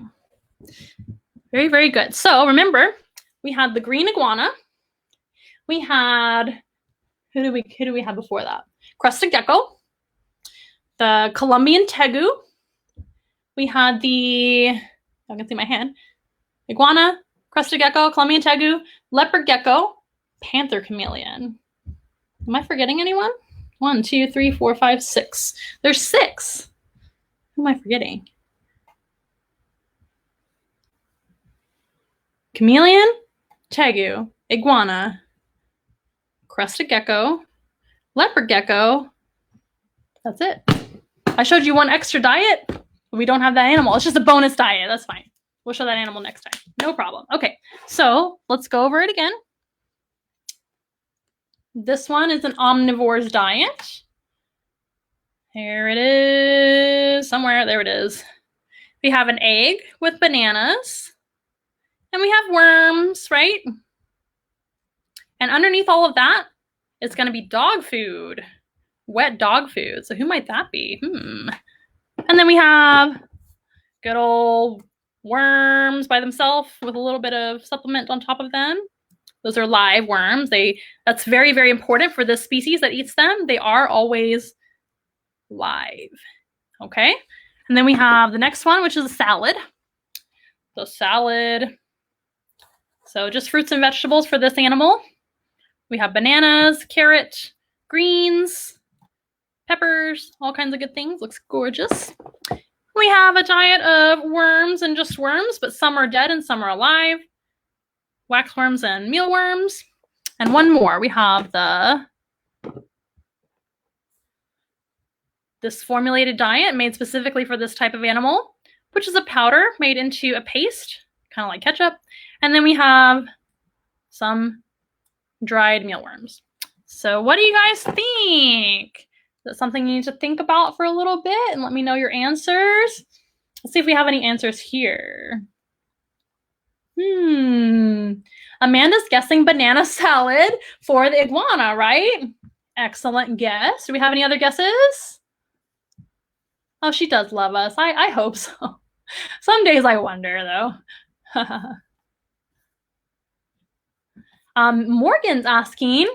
Very, very good. So remember, we had the green iguana. We had, who do we have before that? Crested Gecko. The Colombian Tegu. We had the, I can see my hand, Iguana, Crested Gecko, Colombian Tegu, Leopard Gecko, Panther Chameleon. Am I forgetting anyone? 1, 2, 3, 4, 5, 6. There's 6. Who am I forgetting? Chameleon, Tegu, Iguana, Crested Gecko, Leopard Gecko. That's it. I showed you one extra diet, but we don't have that animal. It's just a bonus diet. That's fine. We'll show that animal next time. No problem. Okay, so let's go over it again. This one is an omnivore's diet. Here it is. Somewhere. There it is. We have an egg with bananas. And we have worms, right? And underneath all of that, it's going to be dog food. Wet dog food. So who might that be? And then we have good old worms by themselves with a little bit of supplement on top of them. Those are live worms. That's very, very important for this species that eats them. They are always live. Okay? And then we have the next one, which is a salad. So salad. So just fruits and vegetables for this animal. We have bananas, carrot, greens, peppers, all kinds of good things. Looks gorgeous. We have a diet of worms and just worms, but some are dead and some are alive. Waxworms and mealworms. And one more. We have this formulated diet made specifically for this type of animal, which is a powder made into a paste, kind of like ketchup. And then we have some dried mealworms. So what do you guys think? Is that something you need to think about for a little bit? And let me know your answers. Let's see if we have any answers here. Amanda's guessing banana salad for the iguana, right? Excellent guess. Do we have any other guesses? Oh, she does love us. I hope so. Some days I wonder, though. Morgan's asking,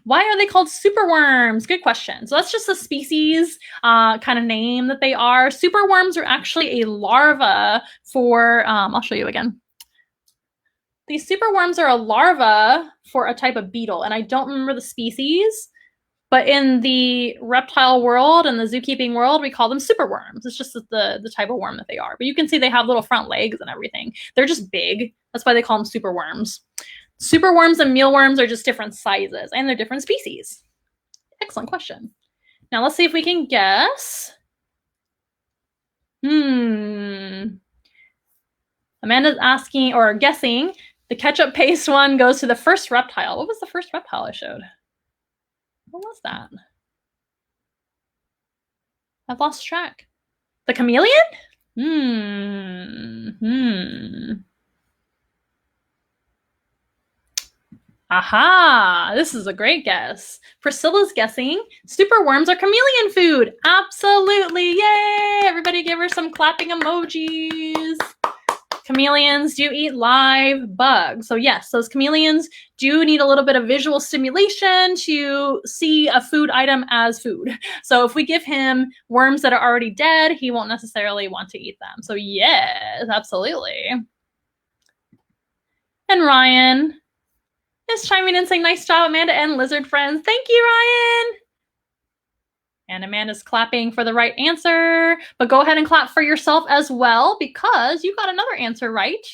why are they called superworms? Good question. So that's just a species kind of name that they are. Superworms are actually a larva for, I'll show you again. These superworms are a larva for a type of beetle, and I don't remember the species, but in the reptile world and the zookeeping world, we call them superworms. It's just the type of worm that they are. But you can see they have little front legs and everything. They're just big. That's why they call them superworms. Superworms and mealworms are just different sizes, and they're different species. Excellent question. Now let's see if we can guess. Amanda's asking, or guessing, The ketchup paste one goes to the first reptile. What was the first reptile I showed? What was that? I've lost track. The chameleon? Aha! This is a great guess. Priscilla's guessing super worms are chameleon food. Absolutely. Yay! Everybody give her some clapping emojis. Chameleons do eat live bugs. So yes, those chameleons do need a little bit of visual stimulation to see a food item as food. So if we give him worms that are already dead, he won't necessarily want to eat them. So yes, absolutely. And Ryan is chiming in saying, nice job, Amanda and lizard friends. Thank you, Ryan. And Amanda's clapping for the right answer. But go ahead and clap for yourself as well, because you got another answer right.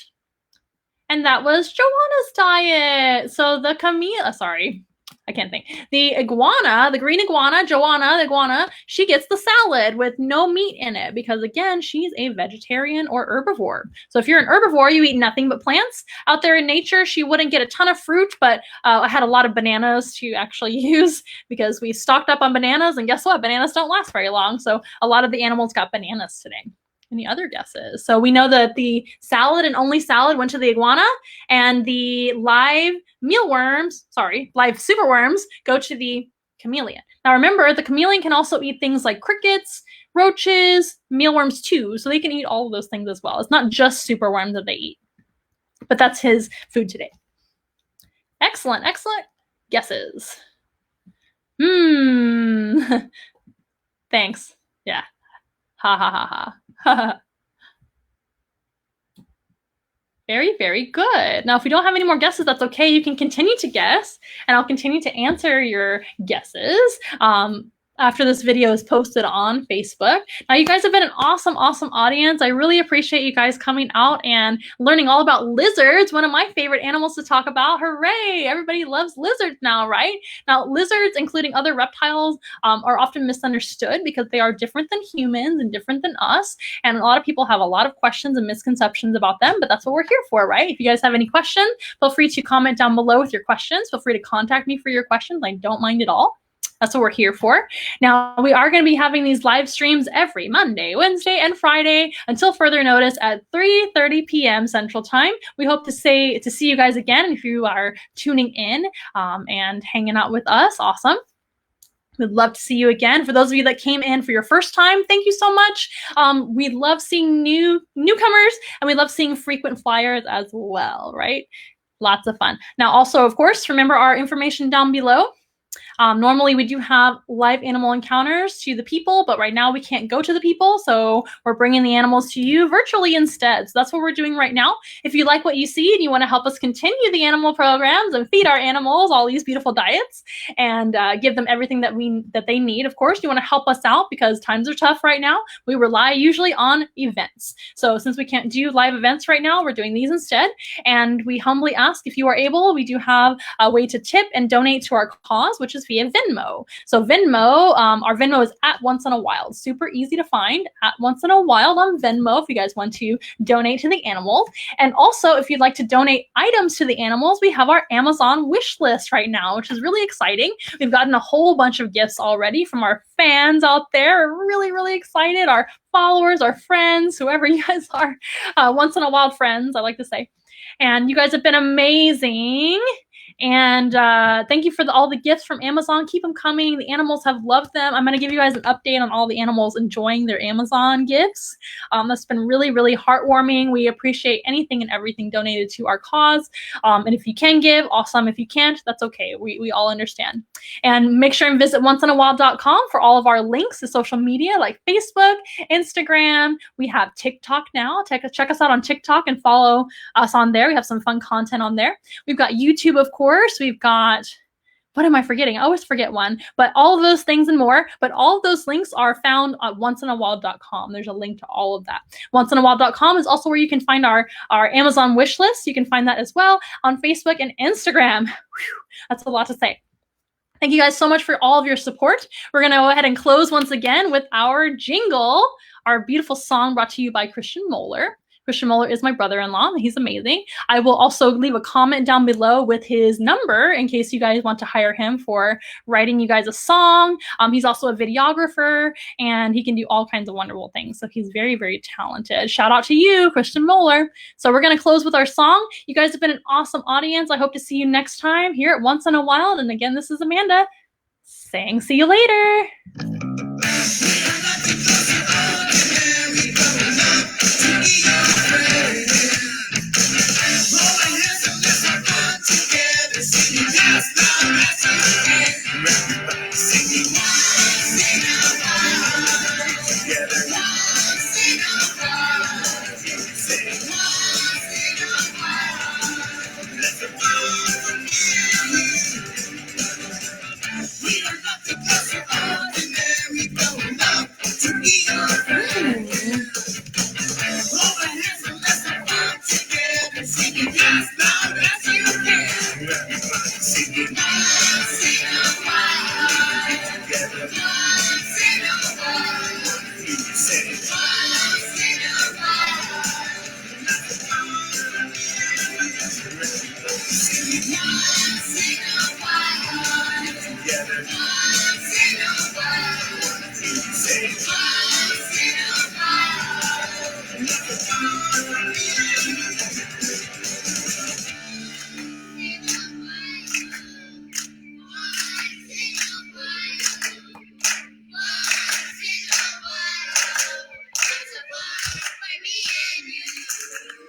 And that was Joanna's diet. So the the iguana, the green iguana, Joanna, the iguana, she gets the salad with no meat in it because, again, she's a vegetarian or herbivore. So if you're an herbivore, you eat nothing but plants. Out there in nature, she wouldn't get a ton of fruit, but I had a lot of bananas to actually use because we stocked up on bananas, and guess what? Bananas don't last very long. So a lot of the animals got bananas today. Any other guesses? So we know that the salad and only salad went to the iguana, and the live superworms go to the chameleon. Now remember, the chameleon can also eat things like crickets, roaches, mealworms too, so they can eat all of those things as well. It's not just superworms that they eat, but that's his food today. Excellent, excellent guesses. Thanks. Yeah. Ha ha ha ha. Very, very good. Now, if we don't have any more guesses, that's okay. You can continue to guess, and I'll continue to answer your guesses after this video is posted on Facebook. Now, you guys have been an awesome, awesome audience. I really appreciate you guys coming out and learning all about lizards, one of my favorite animals to talk about. Hooray! Everybody loves lizards now, right? Now, lizards, including other reptiles, are often misunderstood because they are different than humans and different than us. And a lot of people have a lot of questions and misconceptions about them, but that's what we're here for, right? If you guys have any questions, feel free to comment down below with your questions. Feel free to contact me for your questions. I don't mind at all. That's what we're here for. Now, we are going to be having these live streams every Monday, Wednesday, and Friday until further notice at 3:30 p.m. Central Time. We hope to see you guys again. If you are tuning in and hanging out with us, awesome. We'd love to see you again. For those of you that came in for your first time, thank you so much. We love seeing newcomers, and we love seeing frequent flyers as well, right? Lots of fun. Now, also, of course, remember our information down below. Normally we do have live animal encounters to the people, but right now we can't go to the people, so we're bringing the animals to you virtually instead. So that's what we're doing right now. If you like what you see and you want to help us continue the animal programs and feed our animals all these beautiful diets and give them everything that they need, of course, you want to help us out because times are tough right now. We rely usually on events. So since we can't do live events right now, we're doing these instead. And we humbly ask, if you are able, we do have a way to tip and donate to our cause, which is via Venmo. So Venmo, our Venmo is at Once in a Wild. Super easy to find, at Once in a Wild on Venmo if you guys want to donate to the animals. And also, if you'd like to donate items to the animals, we have our Amazon wish list right now, which is really exciting. We've gotten a whole bunch of gifts already from our fans out there. We're really, really excited. Our followers, our friends, whoever you guys are, Once in a Wild friends, I like to say. And you guys have been amazing. And thank you for all the gifts from Amazon. Keep them coming. The animals have loved them. I'm going to give you guys an update on all the animals enjoying their Amazon gifts. That's been really, really heartwarming. We appreciate anything and everything donated to our cause. And if you can give, awesome. If you can't, that's okay. We all understand. And make sure and visit onceinawild.com for all of our links to social media like Facebook, Instagram. We have TikTok now. Check us out on TikTok and follow us on there. We have some fun content on there. We've got YouTube, of course. We've got, what am I forgetting? I always forget one, but all of those things and more. But all of those links are found at onceinawild.com. There's a link to all of that. Onceinawild.com is also where you can find our Amazon wish list. You can find that as well on Facebook and Instagram. Whew, that's a lot to say. Thank you guys so much for all of your support. We're going to go ahead and close once again with our jingle, our beautiful song brought to you by Christian Moeller. Christian Moeller is my brother-in-law. He's amazing. I will also leave a comment down below with his number in case you guys want to hire him for writing you guys a song. He's also a videographer, and he can do all kinds of wonderful things. So he's very, very talented. Shout out to you, Christian Moeller. So we're going to close with our song. You guys have been an awesome audience. I hope to see you next time here at Once in a Wild. And again, this is Amanda saying see you later.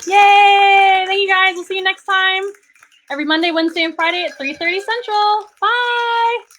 Yay! Thank you guys. We'll see you next time. Every Monday, Wednesday, and Friday at 3:30 Central. Bye!